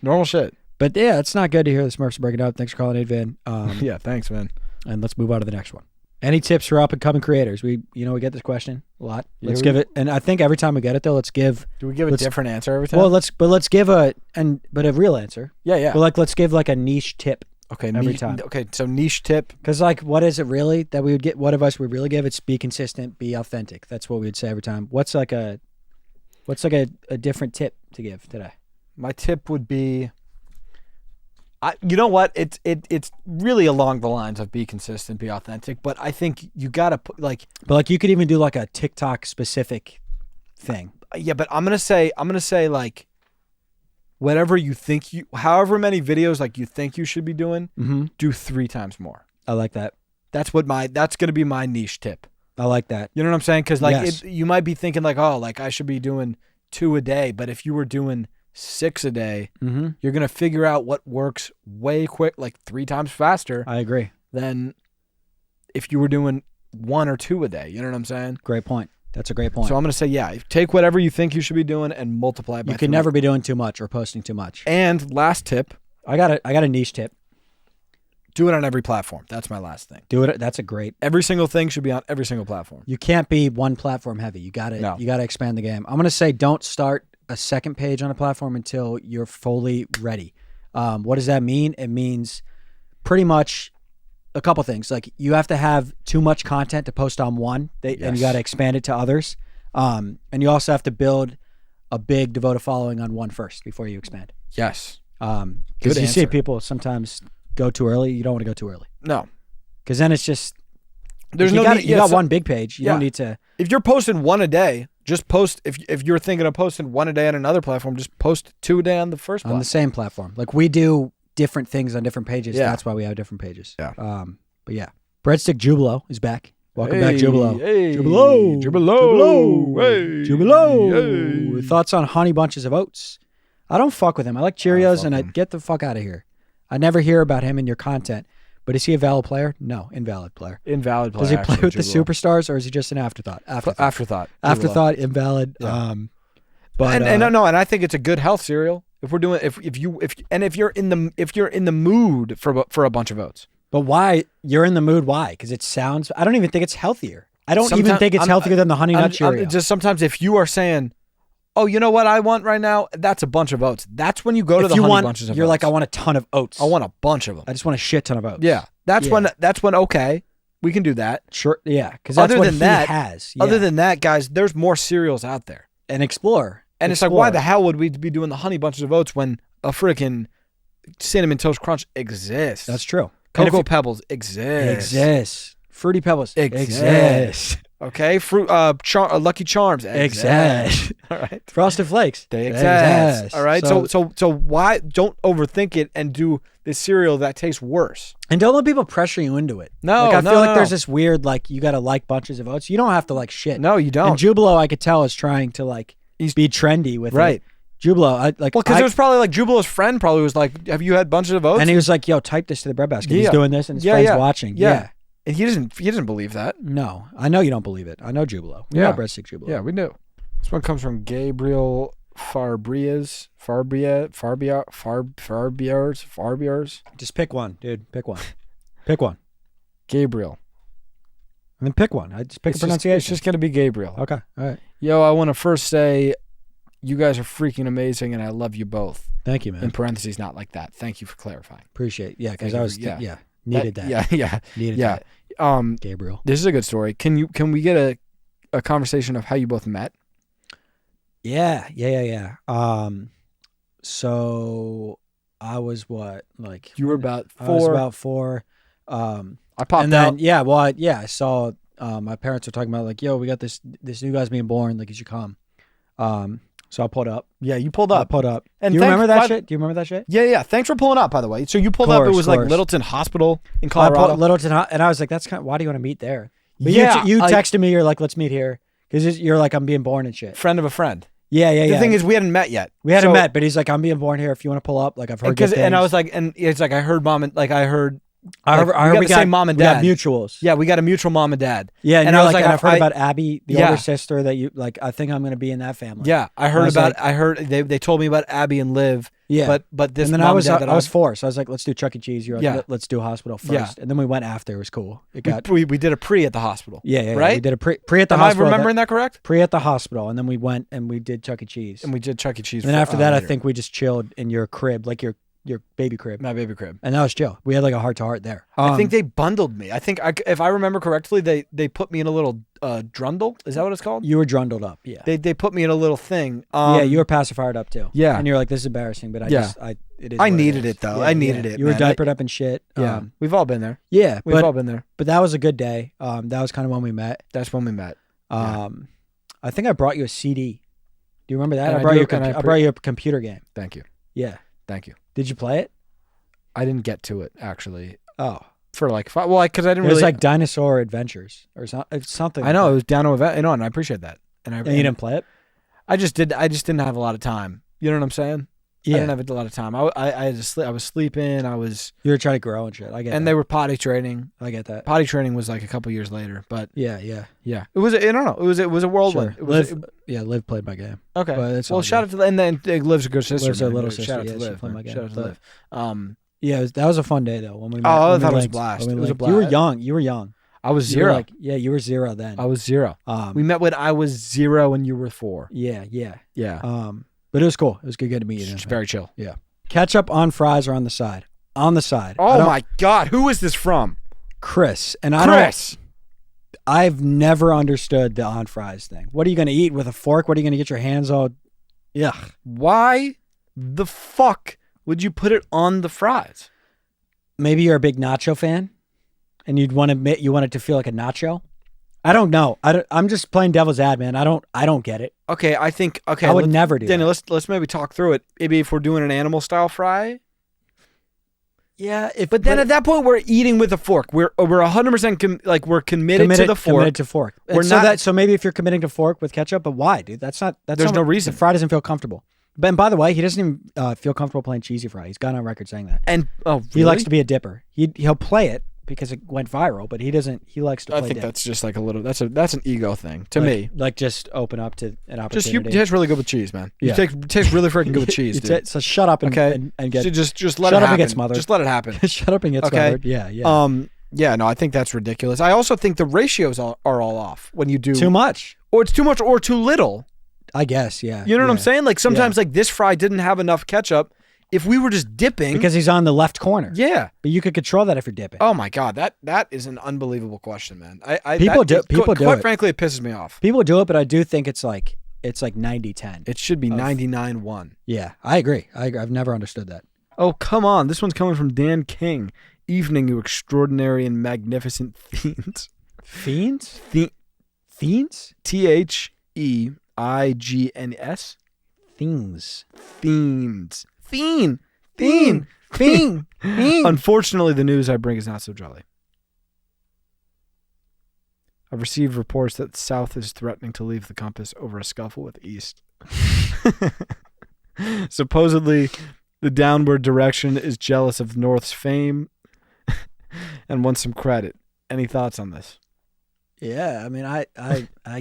Normal shit. But yeah, it's not good to hear the Smurfs breaking up. Thanks for calling in, Vin. Yeah, thanks, man. And let's move on to the next one. Any tips for up and coming creators? We get this question a lot. Let's give it, and I think every time we get it though, let's give. Do we give a different answer every time? Well, let's give a real answer. Yeah. But let's give like a niche tip. Okay, every time. Okay, so niche tip. Because like, what is it really that we would get? What advice we really give? It's be consistent, be authentic. That's what we would say every time. What's like a different tip to give today? My tip would be. You know what? It's really along the lines of be consistent, be authentic. But I think you gotta put like. But like you could even do like a TikTok specific thing. Yeah, but I'm gonna say like. Whatever you think however many videos like you think you should be doing, do 3 times more. I like that. That's gonna be my niche tip. I like that. You know what I'm saying? Because like yes. you might be thinking like, oh, like I should be doing 2 a day, but if you were doing 6 a day, you're gonna figure out what works way quick, like 3 times faster. I agree. Than if you were doing 1 or 2 a day. You know what I'm saying? Great point. That's a great point. So I'm going to say, yeah, take whatever you think you should be doing and multiply it by 3. You can never be doing too much or posting too much. And last tip. I got a niche tip. Do it on every platform. That's my last thing. Do it. That's a great. Every single thing should be on every single platform. You can't be one platform heavy. You got to expand the game. I'm going to say don't start a second page on a platform until you're fully ready. What does that mean? It means pretty much a couple things. Like you have to have too much content to post on one, and you got to expand it to others. And you also have to build a big devoted following on one first before you expand. Yes. Because you see people sometimes go too early. You don't want to go too early. No. Because then it's just there's you got one big page. You don't need to. If you're posting 1 a day, just post. If you're thinking of posting 1 a day on another platform, just post 2 a day on the first platform. On the same platform. Like we do different things on different pages. Yeah. That's why we have different pages. Yeah. But yeah, Breadstick Jubilo is back. Welcome back, Jubilo. Hey, Jubilo. Hey, Jubilo. Hey. Thoughts on honey bunches of oats? I don't fuck with him. I like Cheerios, and I get the fuck out of here. I never hear about him in your content. But is he a valid player? No, invalid player. Invalid player. Does he play with the superstars, or is he just an afterthought? Afterthought. Invalid. Yeah. But and I think it's a good health cereal. If we're doing if you're in the mood for a bunch of oats. But why you're in the mood? Why? Because it sounds. I don't even think it's healthier. I don't even think it's healthier than the Honey Nut Cheerio. Just sometimes if you are saying, oh, you know what I want right now? That's a bunch of oats. That's when you go to the honey bunches of oats. You're like, I want a ton of oats. I want a bunch of them. I just want a shit ton of oats. Yeah, that's when okay, we can do that. Sure, yeah, because that's what he has. Yeah. Other than that, guys, there's more cereals out there. And explore. And it's like, why the hell would we be doing the honey bunches of oats when a freaking Cinnamon Toast Crunch exists? That's true. Cocoa Pebbles exists. Fruity Pebbles exist. Okay, Lucky Charms exist. All right, Frosted Flakes they exist. All right, so why don't overthink it and do this cereal that tastes worse? And don't let people pressure you into it. No, I feel like there's this weird you got to like bunches of oats. You don't have to like shit. No, you don't. And Jubilo, I could tell, is trying to be trendy with it. Jubilo, because it was probably like Jubilo's friend probably was like, "Have you had bunches of oats?" And he was like, "Yo, type this to the bread basket." He's doing this, and his friends watching. Yeah. And he doesn't believe that. No, I know you don't believe it. I know Jubilo. We know Breadstick Jubilo. Yeah, we do. This one comes from Gabriel Farbiars. Just pick one, dude. Pick one. Pick one. Gabriel. I mean, pick one. I just pick a pronunciation. It's just going to be Gabriel. Okay. All right. Yo, I want to first say you guys are freaking amazing, and I love you both. Thank you, man. In parentheses, not like that. Thank you for clarifying. Appreciate it. Yeah, because I was, needed that. Needed that. Gabriel. This is a good story. Can we get a conversation of how you both met? Yeah. So I was what, like you were about 4. I was about 4. I popped out. I saw my parents were talking about like, yo, we got this new guy's being born, like you should come. So I pulled up. Yeah, you pulled up. I pulled up. And do you remember that shit? Do you remember that shit? Yeah. Thanks for pulling up, by the way. So you pulled up. It was like Littleton Hospital in Colorado. And I was like, that's kind of, why do you want to meet there? But you texted me. You're like, let's meet here because you're like, I'm being born and shit. Friend of a friend. Yeah. The thing is, we hadn't met yet. We hadn't met, but he's like, I'm being born here. If you want to pull up, like I've heard good things. And I was like, and it's like I heard mom and like I heard. I heard we got the same mom and dad. We got mutuals. Yeah, we got a mutual mom and dad. Yeah, and I was like, I've heard about Abby, the older sister that you like. I think I'm going to be in that family. Yeah, I heard about. I heard they told me about Abby and Liv. Yeah, but this. And then I was 4, so I was like, let's do Chuck E. Cheese. You're like, let's do hospital first. Yeah. And then we went after. It was cool. We did a pre at the hospital. Yeah, right. We did a pre at the hospital. Am I remembering that correct? Pre at the hospital, and then we went and we did Chuck E. Cheese. And we did Chuck E. Cheese. And then after that, I think we just chilled in your crib, like your baby crib. My baby crib. And that was chill. We had like a heart to heart there. I think they bundled me. I think if I remember correctly, they put me in a little drundle. Is that what it's called? You were drundled up. Yeah. They put me in a little thing. You were pacified up too. Yeah. And you're like, this is embarrassing, but it is. I needed it though. I needed it. You were diapered up and shit. Yeah. We've all been there. Yeah. We've all been there. But that was a good day. That was kind of when we met. That's when we met. I think I brought you a CD. Do you remember that? I brought you a computer game. Thank you. Yeah. Thank you. Did you play it? I didn't get to it actually. Oh, for like 5. Well, because I didn't. It was like Dinosaur Adventures or something. I know it was down to event, and I appreciate that. And you didn't play it. I just didn't have a lot of time. You know what I'm saying? Yeah. I didn't have a lot of time. I was sleeping. You were trying to grow and shit. I get. And that. They were potty training. I get that. Potty training was like a couple years later, but yeah. It was. I don't know. It was a whirlwind. Sure. Liv played my game. Okay. Well, shout out to and then Liv's a good sister. Liv's a little sister. Shout out to Liv. Played my game. Shout out to Liv. Yeah, that was a fun day though. When we met, I thought it was a blast. It was a blast. You were young. I was 0. You were 0 then. I was 0. We met when I was 0 and you were 4. Yeah. But it was cool. It was good to meet you. It's very chill. Yeah. Ketchup on fries or on the side? On the side. Oh my God. Who is this from? Chris. And I've never understood the on fries thing. What are you going to eat with a fork? What are you going to get your hands all? Yeah. Why the fuck would you put it on the fries? Maybe you're a big nacho fan and you want it to feel like a nacho. I don't know. I'm just playing devil's ad, man. I don't get it. Okay, I would never do Danny, that. let's maybe talk through it. Maybe if we're doing an animal style fry. Yeah, but then at that point we're eating with a fork. We're 100% we're committed to the fork. Committed to fork. So maybe if you're committing to fork with ketchup, but why, dude? There's no reason. The fry doesn't feel comfortable. And by the way, he doesn't even feel comfortable playing cheesy fry. He's gone on record saying that. And really? He likes to be a dipper. He'll play it because it went viral, but he doesn't. He likes to play. I think dip. That's just like a little. That's an ego thing to me. Like just open up to an opportunity. You taste really good with cheese, man. You taste really freaking good with cheese, dude. So shut up and get. So just let it happen. Shut up and get smothered. Just let it happen. Shut up and get smothered. Yeah. Yeah. No, I think that's ridiculous. I also think the ratios are all off when you do too much, or it's too much, or too little. I guess, yeah. You know what I'm saying? Like sometimes, like this fry didn't have enough ketchup. If we were just dipping, because he's on the left corner. Yeah, but you could control that if you're dipping. Oh my God, that is an unbelievable question, man. People do it. Quite frankly, it pisses me off. People do it, but I do think it's like 90-10. It should be 99-1. Yeah, I agree. I've never understood that. Oh come on, this one's coming from Dan King. Evening, you extraordinary and magnificent fiends. Fiends? Fiends? THEIGNS. Things. Fiends. Fiend. Unfortunately, the news I bring is not so jolly. I've received reports that the South is threatening to leave the compass over a scuffle with East. Supposedly, the downward direction is jealous of North's fame and wants some credit. Any thoughts on this? Yeah, I mean, I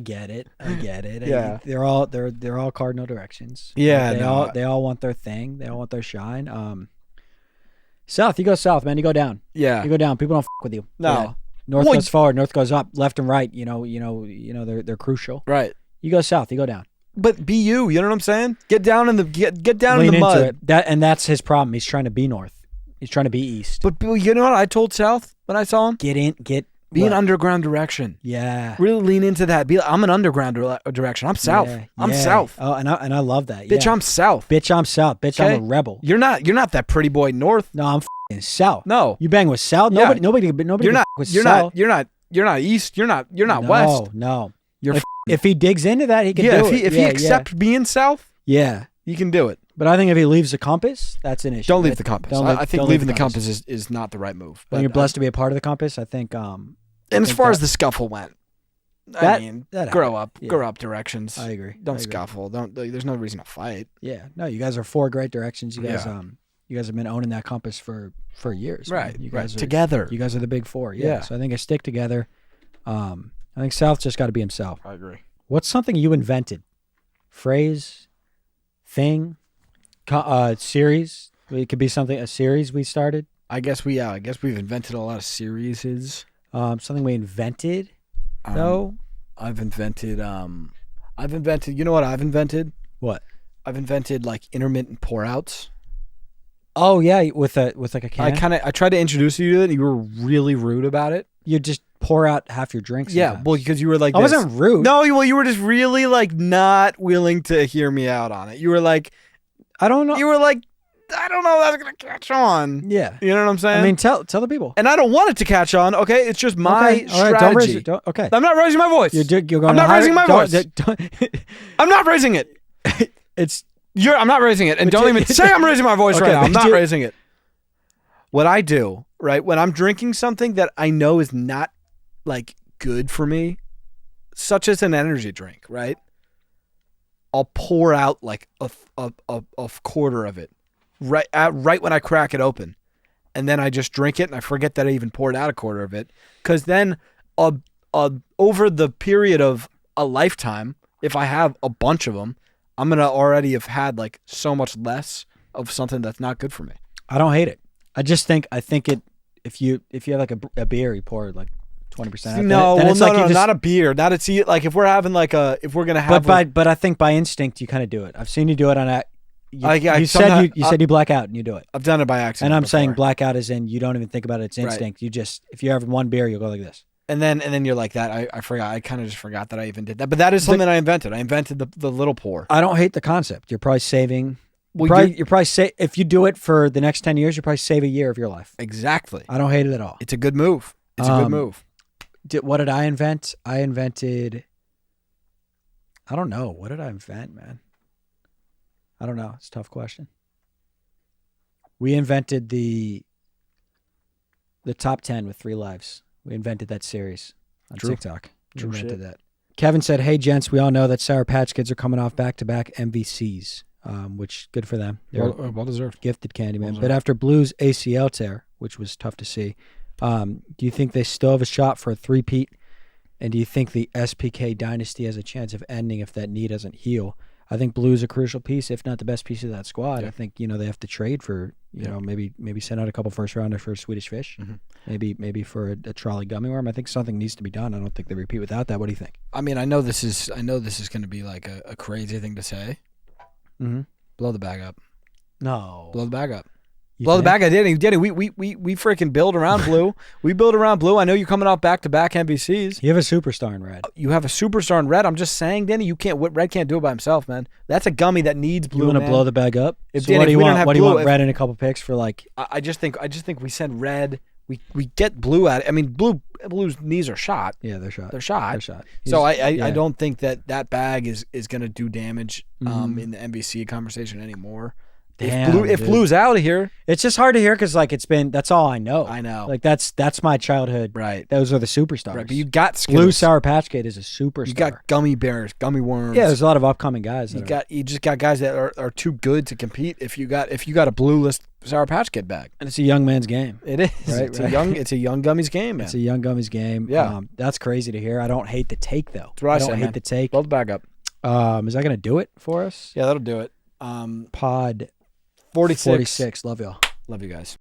get it. I get it. Yeah. They're all cardinal directions. Yeah, they all want their thing. They all want their shine. South, you go south, man. You go down. Yeah. You go down. People don't with you. No. Yeah. North goes forward. North goes up. Left and right. You know. They're crucial. Right. You go south. You go down. But be you. You know what I'm saying? Get down in the Lean into mud. it. That's his problem. He's trying to be north. He's trying to be east. But you know what I told South when I saw him? Be an underground direction. Yeah. Really lean into that. I'm an underground direction. I'm south. Yeah, I'm south. Oh, and I love that. Bitch, yeah. I'm south. Bitch, I'm south. Bitch, Okay? I'm a rebel. You're not that pretty boy north. No, I'm f***ing south. No. You bang with south? Yeah. Nobody You're not with you're south. not you're not east. You're not west. No. You're if he digs into that, he can do it. If he accepts being south, yeah. he can do it. But I think if he leaves the compass, that's an issue. Don't leave the compass. I think leaving the compass is not the right move. When you're blessed to be a part of the compass, I think and as far as the scuffle went, that grow up directions. I agree. Don't scuffle. There's no reason to fight. Yeah. No, you guys are 4 great directions. You guys you guys have been owning that compass for years. Right. Man. You guys are together. You guys are the big 4. Yeah. So I think I stick together. I think South's just got to be himself. I agree. What's something you invented? Phrase, thing, series. It could be a series we started. I guess we've invented a lot of series. Something we invented, though. I've invented. You know what I've invented? What? I've invented like intermittent pour outs. Oh yeah, with like a can. I tried to introduce you to it, and you were really rude about it. You just pour out half your drinks. Yeah, well, because you were like, I wasn't rude. No, well, you were just really like not willing to hear me out on it. You were like, I don't know. You were like, I don't know if that's gonna catch on. Yeah, you know what I'm saying. I mean, tell the people. And I don't want it to catch on. Okay, it's just my strategy. Okay, I'm not raising my voice. You're going. I'm not raising my voice. I'm not raising it. I'm not raising it, and don't even say I'm raising my voice right now. I'm not raising it. What I do, right, when I'm drinking something that I know is not like good for me, such as an energy drink, right? I'll pour out like a quarter of it, right when I crack it open, and then I just drink it, and I forget that I even poured out a quarter of it, because then, over the period of a lifetime, if I have a bunch of them, I'm gonna already have had like so much less of something that's not good for me. I don't hate it. I think it. If you have like a beer, you pour like 20%. Not a beer. Not a tea. Like if we're having if we're gonna have. But I think by instinct you kind of do it. I've seen you do it on a. You said you black out and you do it. I've done it by accident. And I'm saying black out as in you don't even think about it. It's instinct. Right. You just if you have one beer, you'll go like this. And then you're like that. I forgot. I kind of just forgot that I even did that. But that is something I invented. I invented the little pour. I don't hate the concept. You're probably saving. You're probably if you do it for the next 10 years, you probably save a year of your life. Exactly. I don't hate it at all. It's a good move. It's a good move. What did I invent? I invented. I don't know. What did I invent, man? I don't know. It's a tough question. We invented the top 10 with 3 lives. We invented that series on TikTok. We invented that. Kevin said, "Hey gents, we all know that Sour Patch Kids are coming off back-to-back MVCs." Which good for them. They're well deserved. Gifted Candyman. But after Blue's ACL tear, which was tough to see, do you think they still have a shot for a three-peat? And do you think the SPK dynasty has a chance of ending if that knee doesn't heal? I think Blue's a crucial piece, if not the best piece of that squad. Yeah. I think they have to trade for maybe send out a couple first rounders for Swedish Fish, maybe for a trolley gummy worm. I think something needs to be done. I don't think they repeat without that. What do you think? I mean, I know this is going to be like a crazy thing to say. Mm-hmm. Blow the bag up. No. Blow the bag up. Blow the bag. I did it. We freaking build around Blue. We build around Blue. I know you're coming off back-to-back MVCs. You have a superstar in Red. You have a superstar in Red. I'm just saying, Danny, Red can't do it by himself, man. That's a gummy that needs Blue. You want to blow the bag up? What do you want? What do you want? Red in a couple picks for like? I just think we send Red. We get Blue at it. I mean, Blue's knees are shot. Yeah, they're shot. They're shot. So I don't think that bag is going to do damage in the MVC conversation anymore. Damn, if Blue's out of here, it's just hard to hear because like that's all I know. I know. Like that's my childhood. Right. Those are the superstars. Right, but you got Skittles. Blue Sour Patch Kid is a superstar. You got gummy bears, gummy worms. Yeah, there's a lot of upcoming guys. You just got guys that are too good to compete. If you got a Blue List Sour Patch Kid bag, and it's a young man's game. it is. Right, it's a young gummies game, man. It's a young gummies game. Yeah, that's crazy to hear. I don't hate the take though. That's what I don't hate the take. Load the bag up. Is that gonna do it for us? Yeah, that'll do it. Pod 46. Love y'all. Love you guys.